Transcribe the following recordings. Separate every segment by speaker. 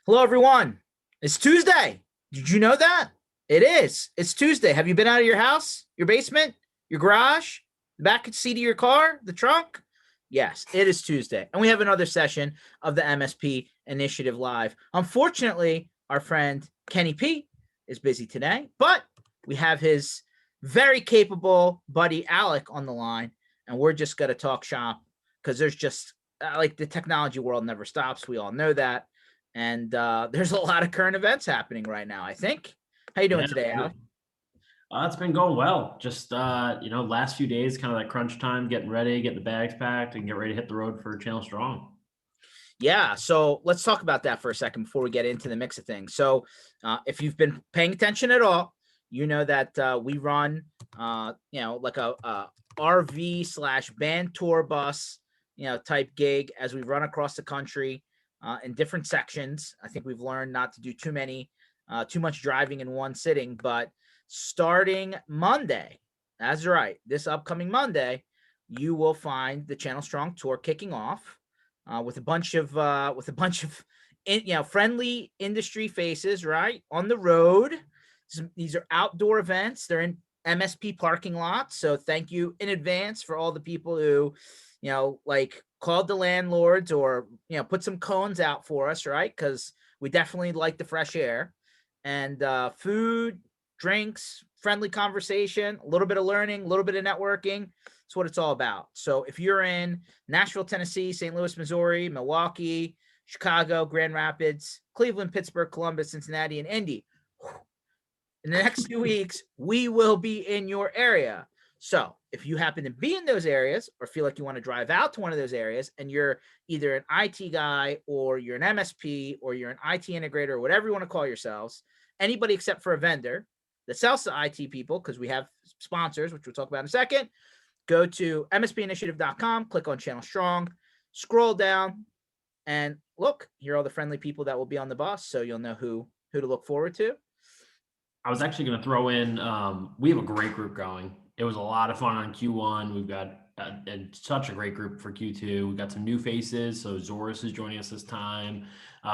Speaker 1: Hello, everyone. It's Tuesday. Did you know that? It is. It's Tuesday. Have you been out of your house, your basement, your garage, the back seat of your car, the trunk? Yes, it is Tuesday. And we have another session of the MSP Initiative Live. Unfortunately, our friend Kenny P is busy today, but we have his very capable buddy Alec on the line, and we're just going to talk shop because there's just like the technology world never stops. We all know that. And there's a lot of current events happening right now, I think. How you doing today, Alec?
Speaker 2: It's been going well. Just last few days, kind of that crunch time, getting ready, getting the bags packed, and get ready to hit the road for Channel Strong.
Speaker 1: Yeah, so let's talk about that for a second before we get into the mix of things. So if you've been paying attention at all, you know that we run, like a RV/band tour bus, type gig as we run across the country in different sections. I think we've learned not to do too much driving in one sitting, but starting Monday, that's right, this upcoming Monday, you will find the Channel Strong tour kicking off. With a bunch of friendly industry faces, right, on the road. These are outdoor events. They're in MSP parking lots. So thank you in advance for all the people who, called the landlords or put some cones out for us, right? Because we definitely like the fresh air and food, drinks, friendly conversation, a little bit of learning, a little bit of networking. That's what it's all about. So if you're in Nashville, Tennessee, St. Louis, Missouri, Milwaukee, Chicago, Grand Rapids, Cleveland, Pittsburgh, Columbus, Cincinnati, and Indy, in the next 2 weeks, we will be in your area. So if you happen to be in those areas or feel like you want to drive out to one of those areas and you're either an IT guy or you're an MSP or you're an IT integrator or whatever you want to call yourselves, anybody except for a vendor that sells to IT people, because we have sponsors, which we'll talk about in a second, go to mspinitiative.com, click on Channel Strong, scroll down, and look, here are all the friendly people that will be on the bus, so you'll know who to look forward to.
Speaker 2: I was actually going to throw in, we have a great group going. It was a lot of fun on Q1. We've got such a great group for Q2. We've got some new faces. So Zorus is joining us this time.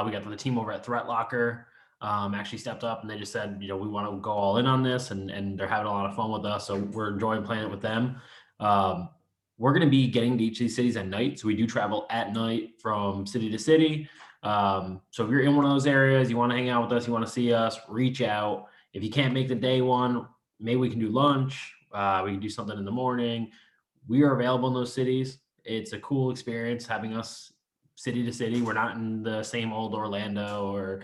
Speaker 2: We got the team over at Threat Locker actually stepped up and they just said, we want to go all in on this, and they're having a lot of fun with us. So we're enjoying playing it with them. We're going to be getting to each of these cities at night. So we do travel at night from city to city. So if you're in one of those areas, you want to hang out with us, you want to see us, reach out. If you can't make the day one, maybe we can do lunch. We can do something in the morning. We are available in those cities. It's a cool experience having us city to city. We're not in the same old Orlando or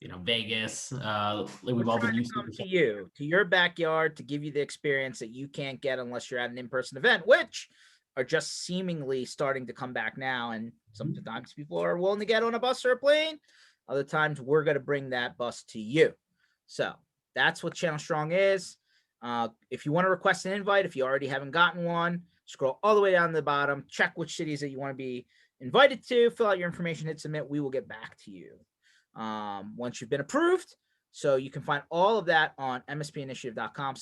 Speaker 2: Vegas. We've all been used
Speaker 1: to come to you, to your backyard, to give you the experience that you can't get unless you're at an in-person event, which are just seemingly starting to come back now. And sometimes people are willing to get on a bus or a plane. Other times we're going to bring that bus to you. So that's what Channel Strong is. If you want to request an invite, if you already haven't gotten one, scroll all the way down to the bottom, check which cities that you want to be invited to, fill out your information, hit submit. We will get back to you once you've been approved. So you can find all of that on mspinitiative.com/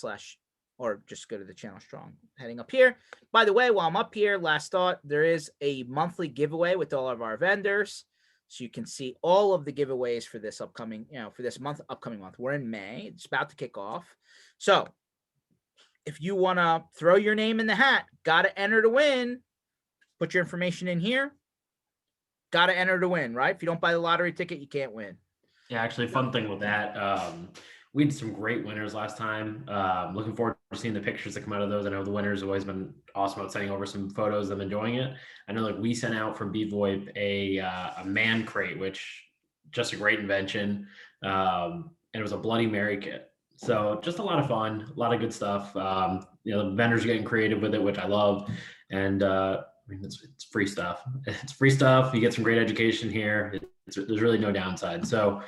Speaker 1: or just go to the Channel Strong heading up here. By the way, while I'm up here, last thought, there is a monthly giveaway with all of our vendors. So you can see all of the giveaways for this upcoming month. We're in May. It's about to kick off. So if you want to throw your name in the hat, got to enter to win. Put your information in here. Got to enter to win, right? If you don't buy the lottery ticket, you can't win.
Speaker 2: Yeah, actually, fun thing with that, we had some great winners last time. Looking forward to seeing the pictures that come out of those. I know the winners have always been awesome about sending over some photos of them enjoying it. I know we sent out from bvoip a man crate, which just a great invention. And it was a Bloody Mary kit. So just a lot of fun, a lot of good stuff. The vendors are getting creative with it, which I love. And it's free stuff. It's free stuff. You get some great education here. There's really no downside. So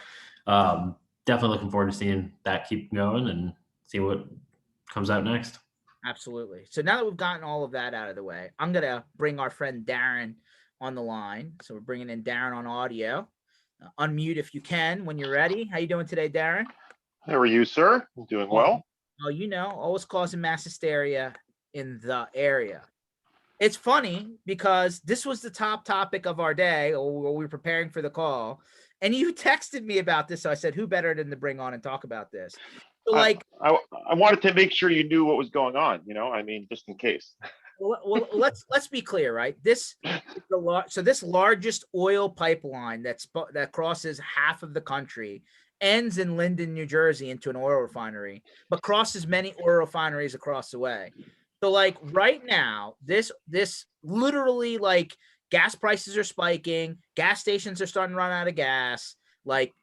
Speaker 2: definitely looking forward to seeing that keep going and see what comes out next.
Speaker 1: Absolutely. So now that we've gotten all of that out of the way, I'm going to bring our friend Darren on the line. So we're bringing in Darren on audio. Unmute if you can when you're ready. How you doing today, Darren?
Speaker 3: How are you, sir? Doing well.
Speaker 1: Oh, always causing mass hysteria in the area. It's funny because this was the top topic of our day, or we were preparing for the call, and you texted me about this. So I said, who better than to bring on and talk about this? So
Speaker 3: I,
Speaker 1: like,
Speaker 3: I wanted to make sure you knew what was going on, I mean, just in case.
Speaker 1: well, let's be clear, right? This is so this largest oil pipeline that crosses half of the country ends in Linden, New Jersey, into an oil refinery, but crosses many oil refineries across the way. So like right now, this literally, like, gas prices are spiking, gas stations are starting to run out of gas. Like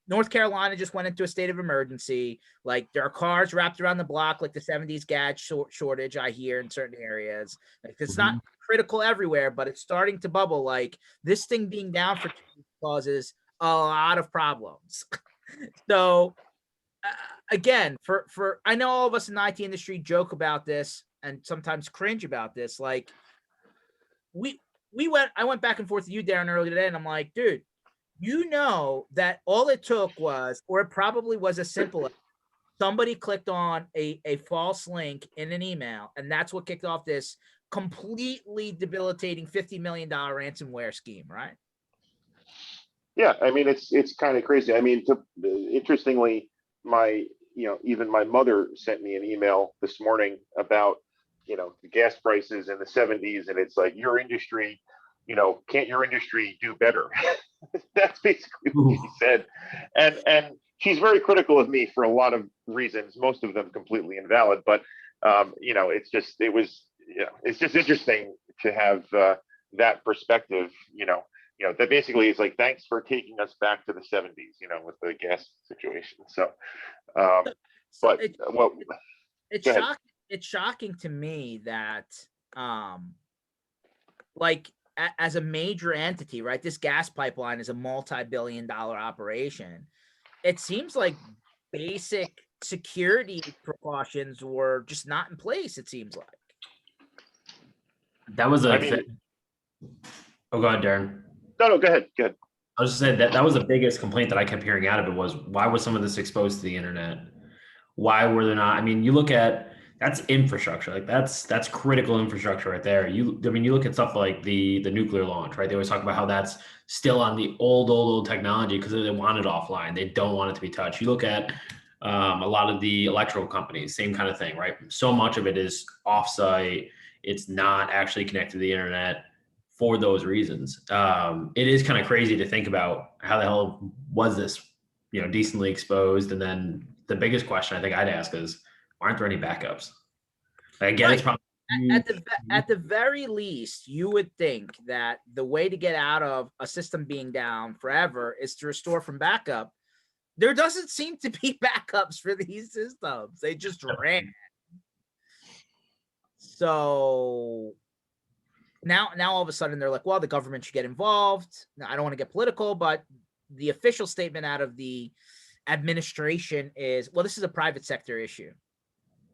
Speaker 1: North Carolina just went into a state of emergency. Like there are cars wrapped around the block, like the 70s gas shortage I hear in certain areas. Like it's not critical everywhere, but it's starting to bubble. Like this thing being down for 2 weeks causes a lot of problems. So again, for I know all of us in the IT industry joke about this and sometimes cringe about this. Like I went back and forth with you, Darren, earlier today, and I'm like, dude, that all it took was, or it probably was as simple as somebody clicked on a false link in an email, and that's what kicked off this completely debilitating $50 million ransomware scheme, right?
Speaker 3: Yeah, I mean, it's kind of crazy. I mean, interestingly, my even my mother sent me an email this morning about the gas prices in the 70s, and it's like, your industry, can't your industry do better? That's basically what she said, and she's very critical of me for a lot of reasons, most of them completely invalid. But it's just interesting to have that perspective. That basically is like, thanks for taking us back to the 70s, with the gas situation. So,
Speaker 1: So
Speaker 3: but well,
Speaker 1: it's
Speaker 3: go ahead.
Speaker 1: shocking. It's shocking to me that, like, as a major entity, right? This gas pipeline is a multi-billion-dollar operation. It seems like basic security precautions were just not in place. It seems like.
Speaker 2: That was
Speaker 3: I
Speaker 2: a
Speaker 3: mean,
Speaker 2: oh, go ahead, Darren.
Speaker 3: no, go ahead. Go ahead.
Speaker 2: I was just saying that was the biggest complaint that I kept hearing out of it was, why was some of this exposed to the internet? Why were there not? I mean, you look at, that's infrastructure. Like that's critical infrastructure right there. You look at stuff like the nuclear launch, right? They always talk about how that's still on the old technology because they want it offline. They don't want it to be touched. You look at a lot of the electrical companies, same kind of thing, right? So much of it is offsite. It's not actually connected to the internet for those reasons. It is kind of crazy to think about how the hell was this, decently exposed. And then the biggest question I think I'd ask is, why aren't there any backups? Again, it's probably
Speaker 1: at the very least, you would think that the way to get out of a system being down forever is to restore from backup. There doesn't seem to be backups for these systems. They just ran. So now all of a sudden they're like, well, the government should get involved. Now, I don't want to get political, but the official statement out of the administration is, well, this is a private sector issue.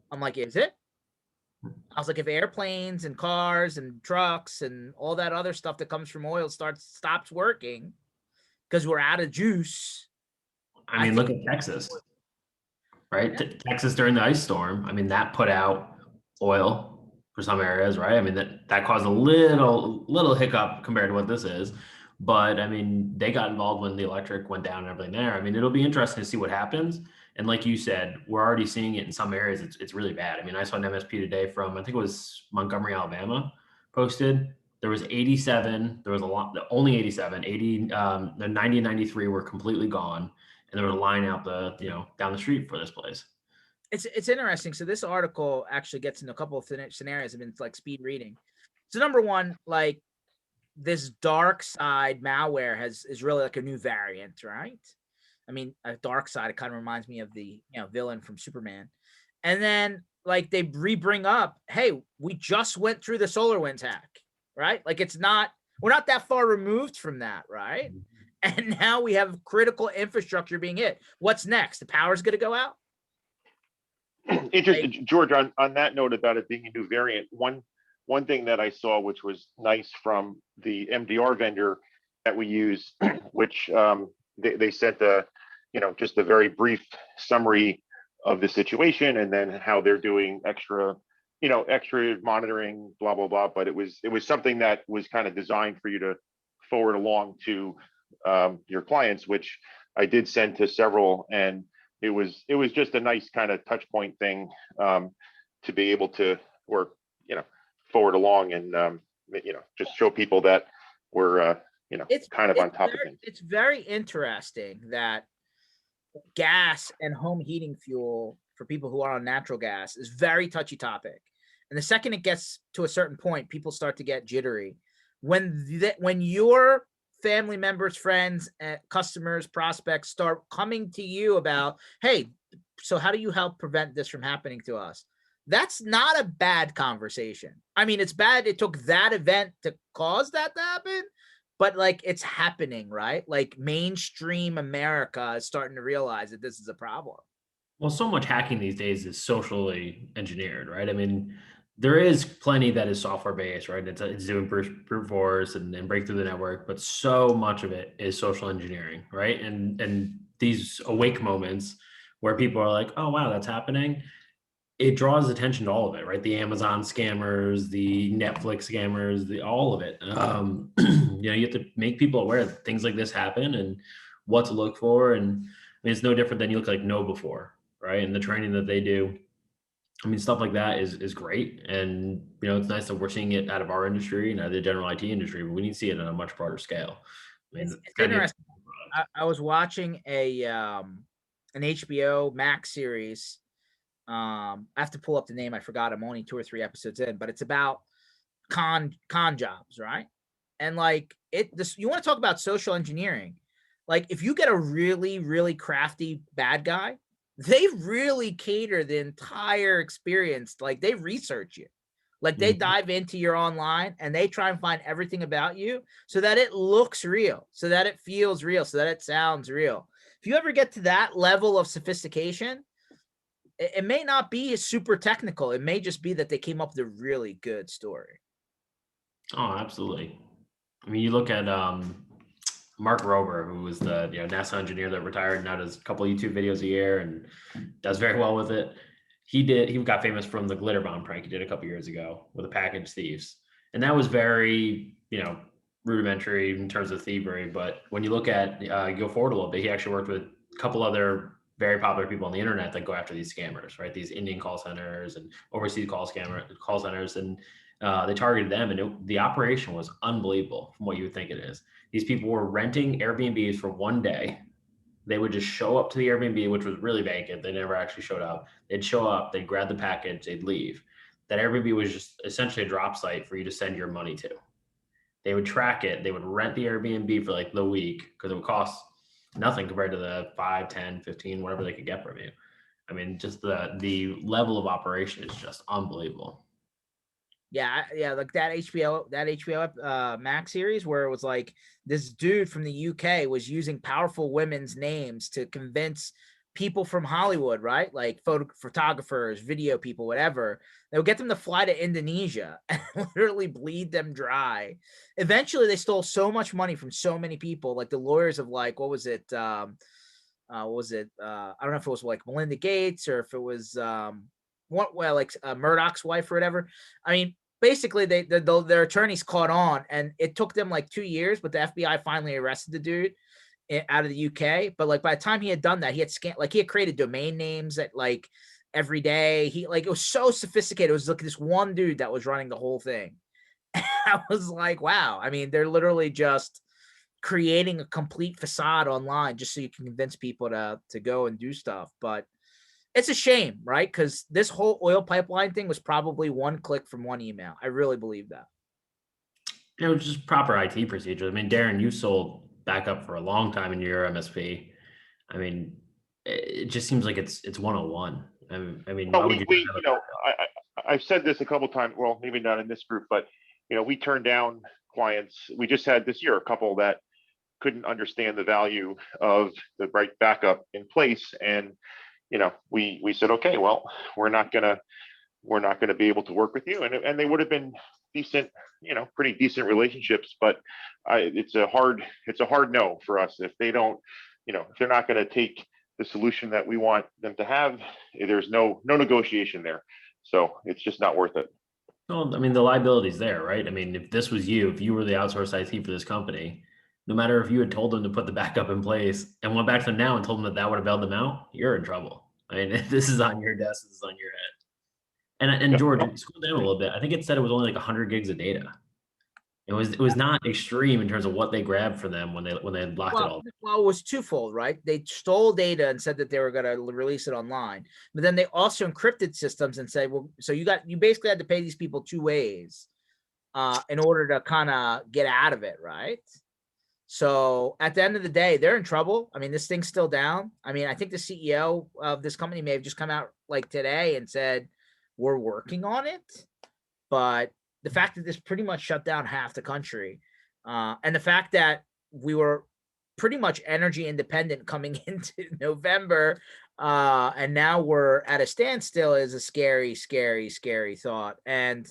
Speaker 1: I'm like, is it? I was like, if airplanes and cars and trucks and all that other stuff that comes from oil stops working because we're out of juice.
Speaker 2: I mean, look at Texas, right?
Speaker 1: Yeah.
Speaker 2: Texas during the ice storm. I mean, that put out oil for some areas, right? I mean, that caused a little hiccup compared to what this is. But I mean, they got involved when the electric went down and everything there. I mean, it'll be interesting to see what happens. And like you said, we're already seeing it in some areas. It's really bad. I mean, I saw an MSP today from, I think it was Montgomery, Alabama, posted. There was 87. There was a lot, only 87. 80, the 90 and 93 were completely gone. And there was a line out down the street for this place.
Speaker 1: It's interesting. So this article actually gets into a couple of scenarios. I've been like speed reading. So number one, like, this dark side malware is really like a new variant, right? I mean, a dark side, it kind of reminds me of the villain from Superman. And then like they bring up, hey, we just went through the SolarWinds hack, right? Like we're not that far removed from that, right? And now we have critical infrastructure being hit. What's next? The power's going to go out?
Speaker 3: Interesting, George, on that note about it being a new variant, one thing that I saw, which was nice from the MDR vendor that we use, which they sent just a very brief summary of the situation and then how they're doing extra extra monitoring, blah, blah, blah. But it was something that was kind of designed for you to forward along to your clients, which I did send to several. And it was just a nice kind of touch point thing to be able to, or, forward along and, just show people that we're, kind of on top of things.
Speaker 1: It's very interesting that gas and home heating fuel for people who are on natural gas is very touchy topic. And the second it gets to a certain point, people start to get jittery. When your family members, friends, customers, prospects start coming to you about, hey, so how do you help prevent this from happening to us? That's not a bad conversation. I mean, it's bad it took that event to cause that to happen, but like it's happening, right? Like mainstream America is starting to realize that this is a problem.
Speaker 2: Well, so much hacking these days is socially engineered, right? I mean, there is plenty that is software based, right? It's doing brute force and break through the network, but so much of it is social engineering, right? And these awake moments where people are like, oh wow, that's happening. It draws attention to all of it, right? The Amazon scammers, the Netflix scammers, all of it. You have to make people aware that things like this happen and what to look for. And I mean, it's no different than you look like KnowBe4, right? And the training that they do. I mean, stuff like that is great. And, it's nice that we're seeing it out of our industry and out of the general IT industry, but we need to see it on a much broader scale. I mean,
Speaker 1: it's interesting. I was watching an HBO Max series. I have to pull up the name. I forgot. I'm only 2 or 3 episodes in, but it's about con jobs, right? And like you want to talk about social engineering. Like if you get a really, really crafty bad guy, they really cater the entire experience. Like they research you. Like they dive into your online and they try and find everything about you so that it looks real, so that it feels real, so that it sounds real. If you ever get to that level of sophistication, it may not be super technical. It may just be that they came up with a really good story.
Speaker 2: Oh, absolutely. I mean, you look at Mark Rober, who was the NASA engineer that retired, now does a couple of YouTube videos a year and does very well with it. He got famous from the glitter bomb prank he did a couple years ago with the package thieves, and that was very rudimentary in terms of thievery. But when you look at go forward a little bit, he actually worked with a couple other very popular people on the internet that go after these scammers, right? These Indian call centers and overseas call centers, and they targeted them, and the operation was unbelievable from what you would think it is. These people were renting Airbnbs for one day. They would just show up to the Airbnb, which was really vacant. They never actually showed up. They'd show up, they'd grab the package, they'd leave. That Airbnb was just essentially a drop site for you to send your money to. They would track it. They would rent the Airbnb for like the week because it would cost nothing compared to the 5, 10, 15, whatever they could get from you. I mean, just the level of operation is just unbelievable.
Speaker 1: Yeah, like that HBO Max series where it was like this dude from the UK was using powerful women's names to convince people from Hollywood, right? Like photographers, video people, whatever. They would get them to fly to Indonesia and literally bleed them dry. Eventually, they stole so much money from so many people, like the lawyers of like, what was it? I don't know if it was like Melinda Gates or if it was Murdoch's wife or whatever. I mean, basically their attorneys caught on, and it took them like 2 years, but the FBI finally arrested the dude out of the UK. But like by the time he had done that, he had created domain names that like every day. It was so sophisticated. It was like this one dude that was running the whole thing. I was like, wow. I mean, they're literally just creating a complete facade online just so you can convince people to go and do stuff. But it's a shame, right? Because this whole oil pipeline thing was probably one click from one email. I really believe that.
Speaker 2: Just proper IT procedures. I mean, Darren, you sold backup for a long time in your MSP. I mean, it just seems like it's 101. I mean, why would you?
Speaker 3: I've said this a couple times. Well, maybe not in this group, but we turn down clients. We just had this year a couple that couldn't understand the value of the right backup in place, and we said, okay, well, we're not gonna be able to work with you, and they would have been decent, pretty decent relationships, but it's a hard no for us if they don't, if they're not going to take the solution that we want them to have. There's no negotiation there. So it's just not worth it.
Speaker 2: Well, I mean, the liability's there, right? I mean, if this was you, if you were the outsourced IT for this company, no matter if you had told them to put the backup in place and went back to them now and told them that that would have bailed them out, you're in trouble. I mean, this is on your desk, this is on your head. And
Speaker 3: Yep.
Speaker 2: George, scroll down a little bit. I think it said it was only like 100 gigs of data. It was not extreme in terms of what they grabbed for them when they locked it all.
Speaker 1: Well, it was twofold, right? They stole data and said that they were going to release it online, but then they also encrypted systems and said, well, so you basically had to pay these people 2 ways in order to kind of get out of it, right? So at the end of the day, they're in trouble. I mean, this thing's still down. I mean, I think the CEO of this company may have just come out like today and said, we're working on it. But the fact that this pretty much shut down half the country, and the fact that we were pretty much energy independent coming into November, and now we're at a standstill is a scary, scary, scary thought. And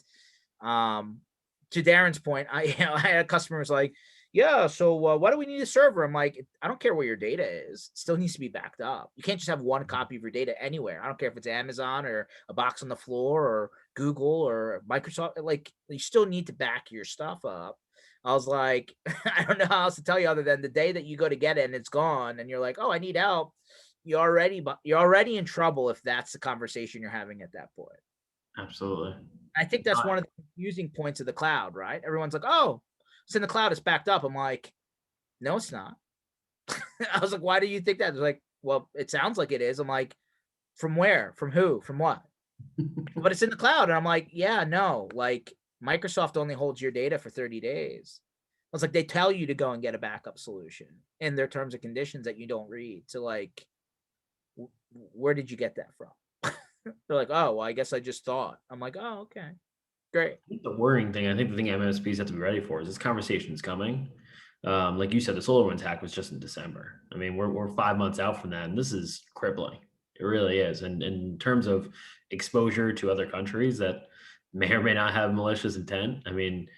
Speaker 1: to Darren's point, I had a customer was like, yeah, so why do we need a server? I'm like, I don't care where your data is. It still needs to be backed up. You can't just have one copy of your data anywhere. I don't care if it's Amazon or a box on the floor or Google or Microsoft. Like, you still need to back your stuff up. I was like, I don't know how else to tell you other than the day that you go to get it and it's gone and you're like, oh, I need help. You're already in trouble if that's the conversation you're having at that point.
Speaker 2: Absolutely.
Speaker 1: I think that's one of the confusing points of the cloud, right? Everyone's like, oh, it's in the cloud, it's backed up. I'm like, no, it's not. I was like, why do you think that? They're like, well, it sounds like it is. I'm like, from where? From who? From what? But it's in the cloud. And I'm like, yeah, no, like Microsoft only holds your data for 30 days. I was like, they tell you to go and get a backup solution in their terms and conditions that you don't read. So like, where did you get that from? They're like, oh, well, I guess I just thought. I'm like, oh, okay, great.
Speaker 2: I think the worrying thing, I think the thing MSPs have to be ready for is this conversation is coming. Like you said, the SolarWinds hack was just in December. I mean, we're 5 months out from that, and this is crippling. It really is. And in terms of exposure to other countries that may or may not have malicious intent, I mean,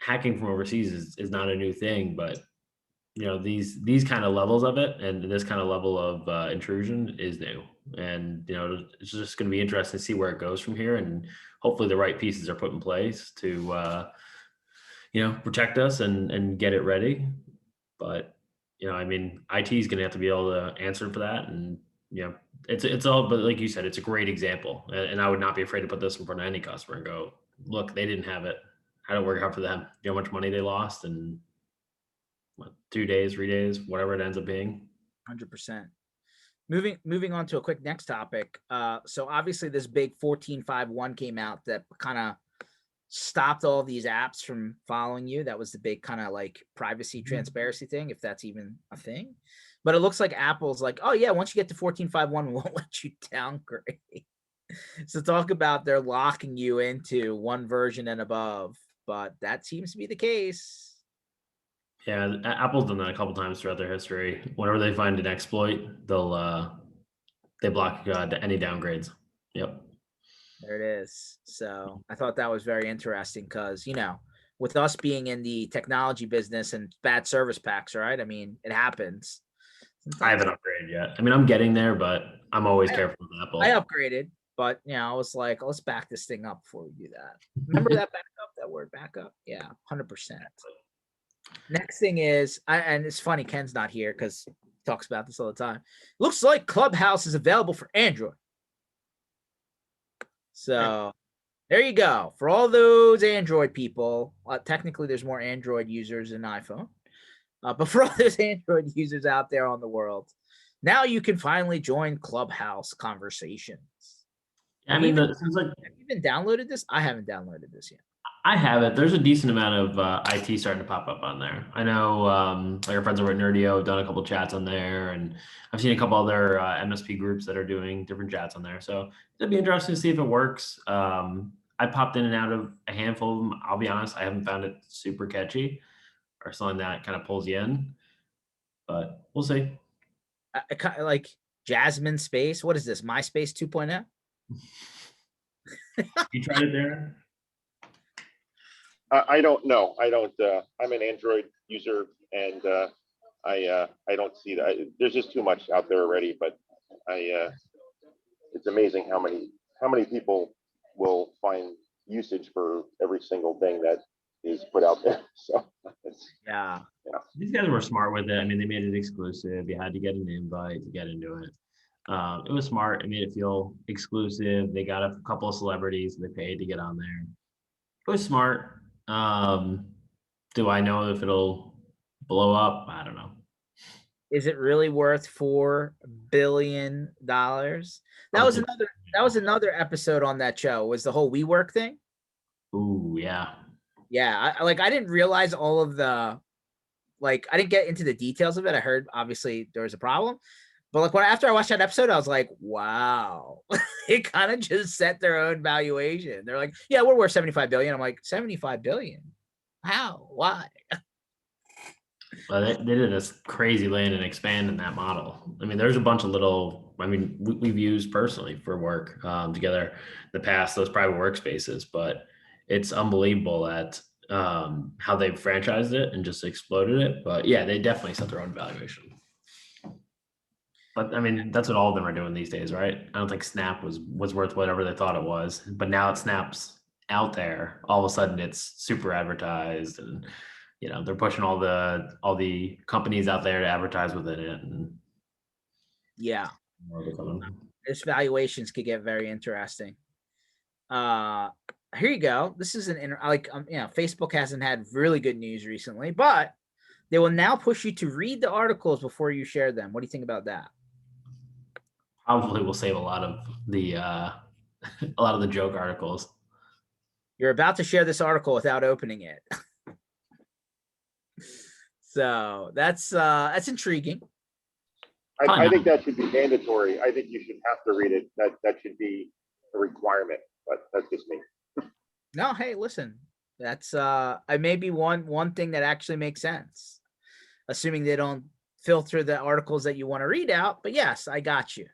Speaker 2: hacking from overseas is not a new thing, but these kind of levels of it and this kind of level of intrusion is new. And it's just going to be interesting to see where it goes from here, and hopefully the right pieces are put in place to protect us and get it ready. But I mean, IT is going to have to be able to answer for that. And it's all, but like you said, it's a great example, and I would not be afraid to put this in front of any customer and go, look, they didn't have it, how did it work out for them? You know how much money they lost, and 2 days, 3 days, whatever it ends up being.
Speaker 1: 100%. Moving on to a quick next topic. So obviously this big 14.5.1 came out that kind of stopped all these apps from following you. That was the big kind of like privacy transparency thing, if that's even a thing. But it looks like Apple's like, oh yeah, once you get to 14.5.1, we won't let you downgrade. So talk about they're locking you into one version and above, but that seems to be the case.
Speaker 2: Yeah, Apple's done that a couple times throughout their history. Whenever they find an exploit, they block any downgrades. Yep.
Speaker 1: There it is. So I thought that was very interesting because, with us being in the technology business and bad service packs, right? I mean, it happens.
Speaker 2: I haven't upgraded yet. I mean, I'm getting there, but I'm always careful with Apple.
Speaker 1: I upgraded, but I was like, let's back this thing up before we do that. Remember that backup, that word backup? Yeah, 100%. Next thing is, and it's funny, Ken's not here because he talks about this all the time. Looks like Clubhouse is available for Android. So there you go. For all those Android people, technically there's more Android users than iPhone. But for all those Android users out there on the world, now you can finally join Clubhouse conversations.
Speaker 2: I mean,
Speaker 1: have you even downloaded this? I haven't downloaded this yet.
Speaker 2: I have it. There's a decent amount of IT starting to pop up on there. I know, like our friends over at Nerdio have done a couple chats on there, and I've seen a couple other MSP groups that are doing different chats on there. So it'd be interesting to see if it works. I popped in and out of a handful of them. I'll be honest, I haven't found it super catchy or something that kind of pulls you in, but we'll see.
Speaker 1: Like Jasmine Space. What is this? MySpace 2.0?
Speaker 2: You tried it there?
Speaker 3: I don't know. I don't. I'm an Android user, and I don't see that. There's just too much out there already. But it's amazing how many people will find usage for every single thing that is put out there. So it's,
Speaker 1: Yeah.
Speaker 2: These guys were smart with it. I mean, they made it exclusive. You had to get an invite to get into it. It was smart. It made it feel exclusive. They got a couple of celebrities they paid to get on there. It was smart. Do I know if it'll blow up? I don't know.
Speaker 1: Is it really worth $4 billion? That was another episode on that show, was the whole WeWork thing.
Speaker 2: Ooh, yeah.
Speaker 1: Yeah, I didn't realize all of the, like, I didn't get into the details of it. I heard obviously there was a problem, but like after I watched that episode, I was like, wow, it kind of just set their own valuation. They're like, yeah, we're worth 75 billion. I'm like, 75 billion? How? Why?
Speaker 2: Well, they did this crazy land and expand in that model. I mean, there's a bunch of little, I mean, we've used personally for work together in the past, those private workspaces, but it's unbelievable at how they've franchised it and just exploded it. But yeah, they definitely set their own valuation. But I mean, that's what all of them are doing these days, right? I don't think Snap was worth whatever they thought it was, but now it Snap's out there. All of a sudden, it's super advertised, and they're pushing all the companies out there to advertise within it. And
Speaker 1: yeah, this valuations could get very interesting. Here you go. This is Facebook hasn't had really good news recently, but they will now push you to read the articles before you share them. What do you think about that?
Speaker 2: Probably will save a lot of the joke articles.
Speaker 1: You're about to share this article without opening it. So that's intriguing.
Speaker 3: I think that should be mandatory. I think you should have to read it. That should be a requirement, but that's just me.
Speaker 1: No, hey, listen, that's maybe one thing that actually makes sense, assuming they don't filter the articles that you want to read out. But yes, I got you.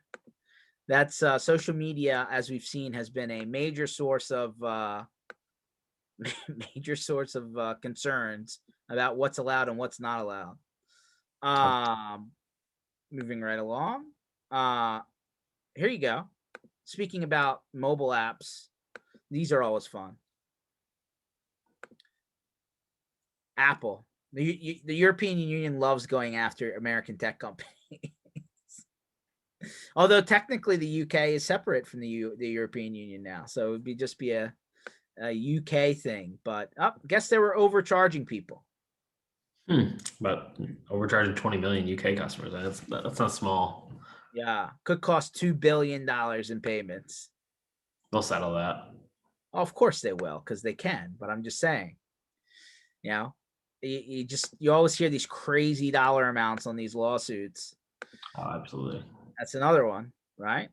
Speaker 1: That's social media, as we've seen, has been a major source of concerns about what's allowed and what's not allowed. Moving right along. Here you go. Speaking about mobile apps, these are always fun. Apple, the European Union loves going after American tech companies. Although technically the UK is separate from the European Union now, so it would just be a UK thing. But guess they were overcharging people.
Speaker 2: But overcharging 20 million UK customers, that's not small.
Speaker 1: Yeah, could cost $2 billion in payments.
Speaker 2: They'll settle that.
Speaker 1: Oh, of course they will, because they can. But I'm just saying, you always hear these crazy dollar amounts on these lawsuits.
Speaker 2: Oh, absolutely.
Speaker 1: That's another one, right?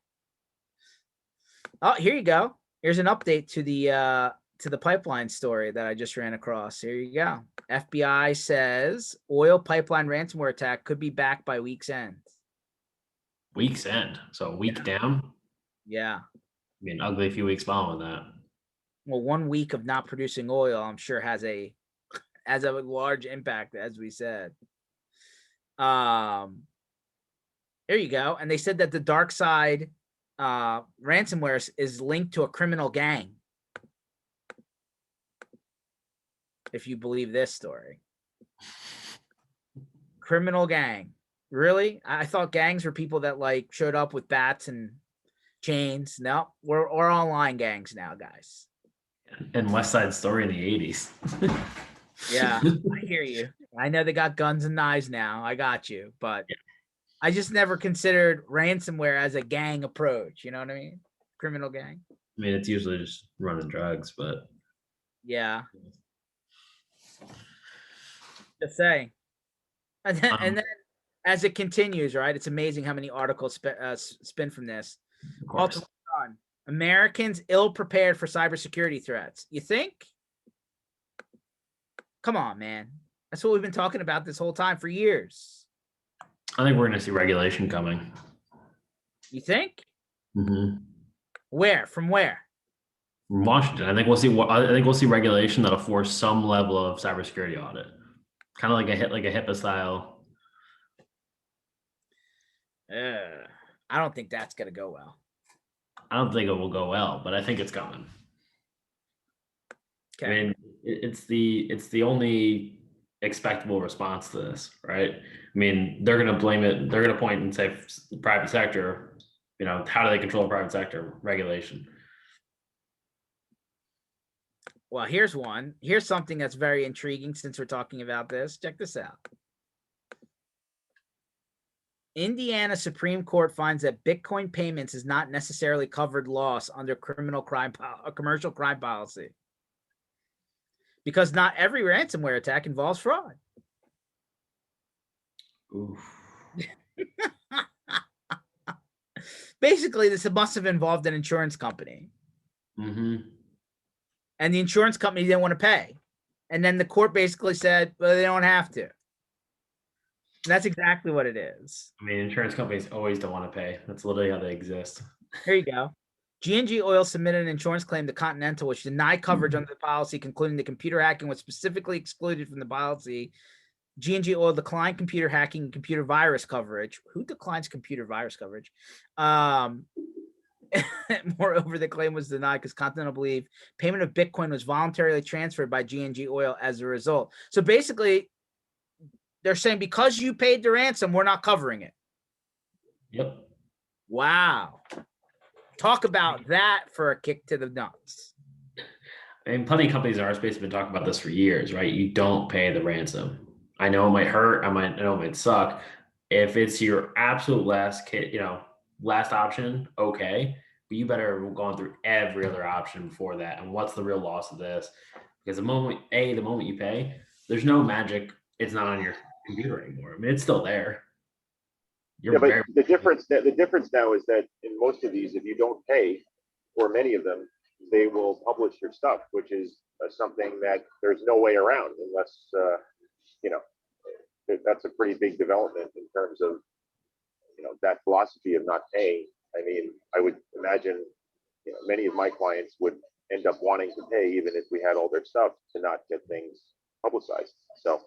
Speaker 1: Oh, here you go. Here's an update to the pipeline story that I just ran across. Here you go. FBI says oil pipeline ransomware attack could be back by week's end.
Speaker 2: Week's end, so a week down.
Speaker 1: Yeah.
Speaker 2: I mean, ugly few weeks following that.
Speaker 1: Well, 1 week of not producing oil, I'm sure has a large impact, as we said. There you go. And they said that the dark side ransomware is linked to a criminal gang. If you believe this story. Criminal gang. Really? I thought gangs were people that like showed up with bats and chains. No, we're online gangs now, guys.
Speaker 2: And West Side Story in the 80s.
Speaker 1: Yeah, I hear you. I know they got guns and knives now. I got you. But I just never considered ransomware as a gang approach. You know what I mean? Criminal gang.
Speaker 2: I mean, it's usually just running drugs, but
Speaker 1: yeah. Just saying. And then as it continues, right? It's amazing how many articles spin from this. Americans ill prepared for cybersecurity threats. You think? Come on, man. That's what we've been talking about this whole time for years.
Speaker 2: I think we're going to see regulation coming.
Speaker 1: You think?
Speaker 2: Mm-hmm.
Speaker 1: Where? From where?
Speaker 2: From Washington. I think we'll see regulation that'll force some level of cybersecurity audit, kind of like a HIPAA style.
Speaker 1: I don't think that's gonna go well.
Speaker 2: I don't think it will go well, but I think it's coming. I
Speaker 1: Okay.
Speaker 2: mean, it's the only expectable response to this, right? I mean, they're going to blame it. They're going to point and say private sector. How do they control the private sector regulation?
Speaker 1: Well, here's one. Here's something that's very intriguing since we're talking about this. Check this out. Indiana Supreme Court finds that Bitcoin payments is not necessarily covered loss under commercial crime policy, because not every ransomware attack involves fraud.
Speaker 2: Oof.
Speaker 1: Basically, this must have involved an insurance company.
Speaker 2: Mm-hmm.
Speaker 1: And the insurance company didn't want to pay. And then the court basically said, well, they don't have to. And that's exactly what it is.
Speaker 2: I mean, insurance companies always don't want to pay. That's literally how they exist.
Speaker 1: Here you go. G&G Oil submitted an insurance claim to Continental, which denied coverage under the policy, concluding the computer hacking was specifically excluded from the policy. G&G Oil declined computer hacking and computer virus coverage. Who declines computer virus coverage? Moreover, the claim was denied because Continental believed payment of Bitcoin was voluntarily transferred by G&G Oil as a result. So basically, they're saying because you paid the ransom, we're not covering it.
Speaker 2: Yep.
Speaker 1: Wow. Talk about that for a kick to the nuts.
Speaker 2: I mean, plenty of companies in our space have been talking about this for years, right? You don't pay the ransom. I know it might hurt. I know it might suck. If it's your absolute last option, okay. But you better have gone through every other option before that. And what's the real loss of this? Because the moment you pay, there's no magic. It's not on your computer anymore. I mean, it's still there.
Speaker 3: Yeah, but the difference now is that in most of these, if you don't pay, or many of them, they will publish your stuff, which is something that there's no way around unless that's a pretty big development in terms of that philosophy of not paying. I mean, I would imagine many of my clients would end up wanting to pay even if we had all their stuff to not get things publicized. So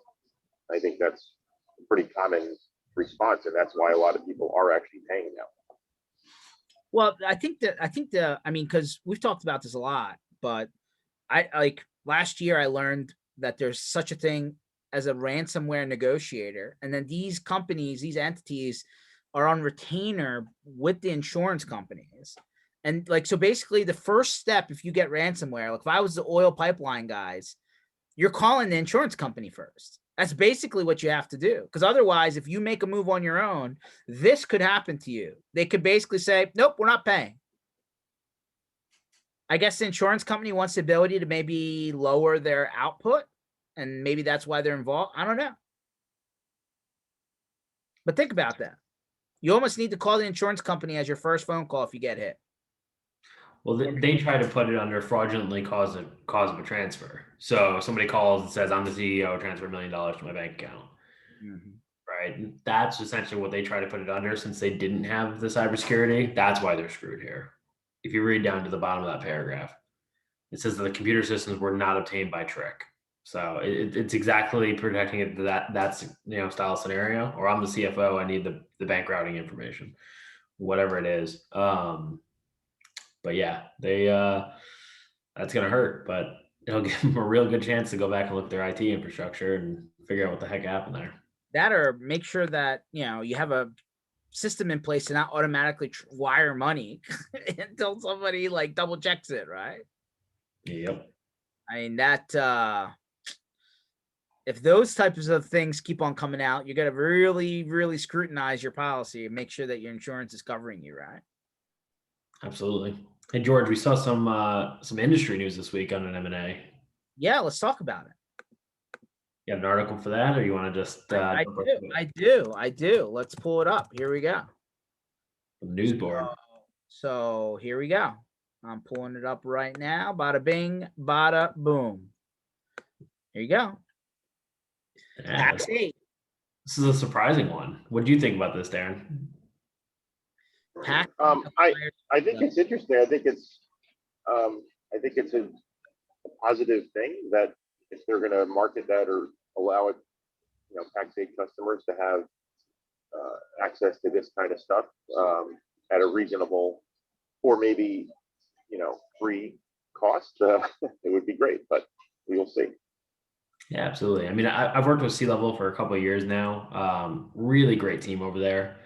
Speaker 3: I think that's a pretty common response, and that's why a lot of people are actually paying now.
Speaker 1: Well, I mean, because we've talked about this a lot, but last year I learned that there's such a thing as a ransomware negotiator, and then these companies, these entities, are on retainer with the insurance companies. And so basically the first step, if you get ransomware, like if I was the oil pipeline guys, you're calling the insurance company first. That's basically what you have to do. Because otherwise, if you make a move on your own, this could happen to you. They could basically say, nope, we're not paying. I guess the insurance company wants the ability to maybe lower their output, and maybe that's why they're involved. I don't know. But think about that. You almost need to call the insurance company as your first phone call if you get hit.
Speaker 2: Well, they try to put it under fraudulently cause of a transfer. So somebody calls and says, I'm the CEO, transfer $1 million to my bank account. Mm-hmm. Right. And that's essentially what they try to put it under, since they didn't have the cybersecurity. That's why they're screwed here. If you read down to the bottom of that paragraph, it says that the computer systems were not obtained by trick. So it's exactly protecting it that's style scenario. Or I'm the CFO, I need the bank routing information, whatever it is. But yeah, that's gonna hurt, but it'll give them a real good chance to go back and look at their IT infrastructure and figure out what the heck happened there.
Speaker 1: That, or make sure that you have a system in place to not automatically wire money until somebody double checks it, right?
Speaker 2: Yep.
Speaker 1: I mean that if those types of things keep on coming out, you got to really, really scrutinize your policy and make sure that your insurance is covering you, right?
Speaker 2: Absolutely. Hey George, we saw some industry news this week on an M&A.
Speaker 1: Yeah, let's talk about it.
Speaker 2: You have an article for that, or you want to just?
Speaker 1: I do. Let's pull it up. Here we go.
Speaker 2: The news board.
Speaker 1: So here we go. I'm pulling it up right now. Bada bing, bada boom. Here you go.
Speaker 2: Yeah, this is a surprising one. What do you think about this, Darren?
Speaker 3: I think it's interesting. I think it's a positive thing that if they're going to market that or allow it, PaxAid customers to have access to this kind of stuff at a reasonable or maybe, free cost, it would be great, but we will see.
Speaker 2: Yeah, absolutely. I mean, I've worked with C-Level for a couple of years now. Really great team over there.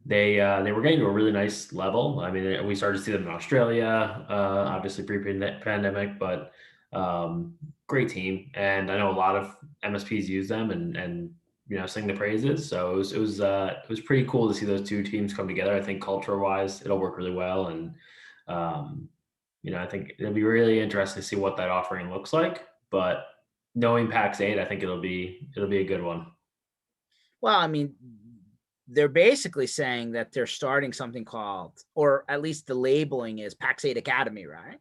Speaker 2: They were getting to a really nice level. I mean, we started to see them in Australia, obviously pre-pandemic, but great team. And I know a lot of MSPs use them and sing the praises. So it was pretty cool to see those two teams come together. I think culture-wise, it'll work really well. And I think it'll be really interesting to see what that offering looks like. But knowing PAX 8, I think it'll be a good one.
Speaker 1: Well, I mean, they're basically saying that they're starting something called, or at least the labeling is PAX 8 Academy, right?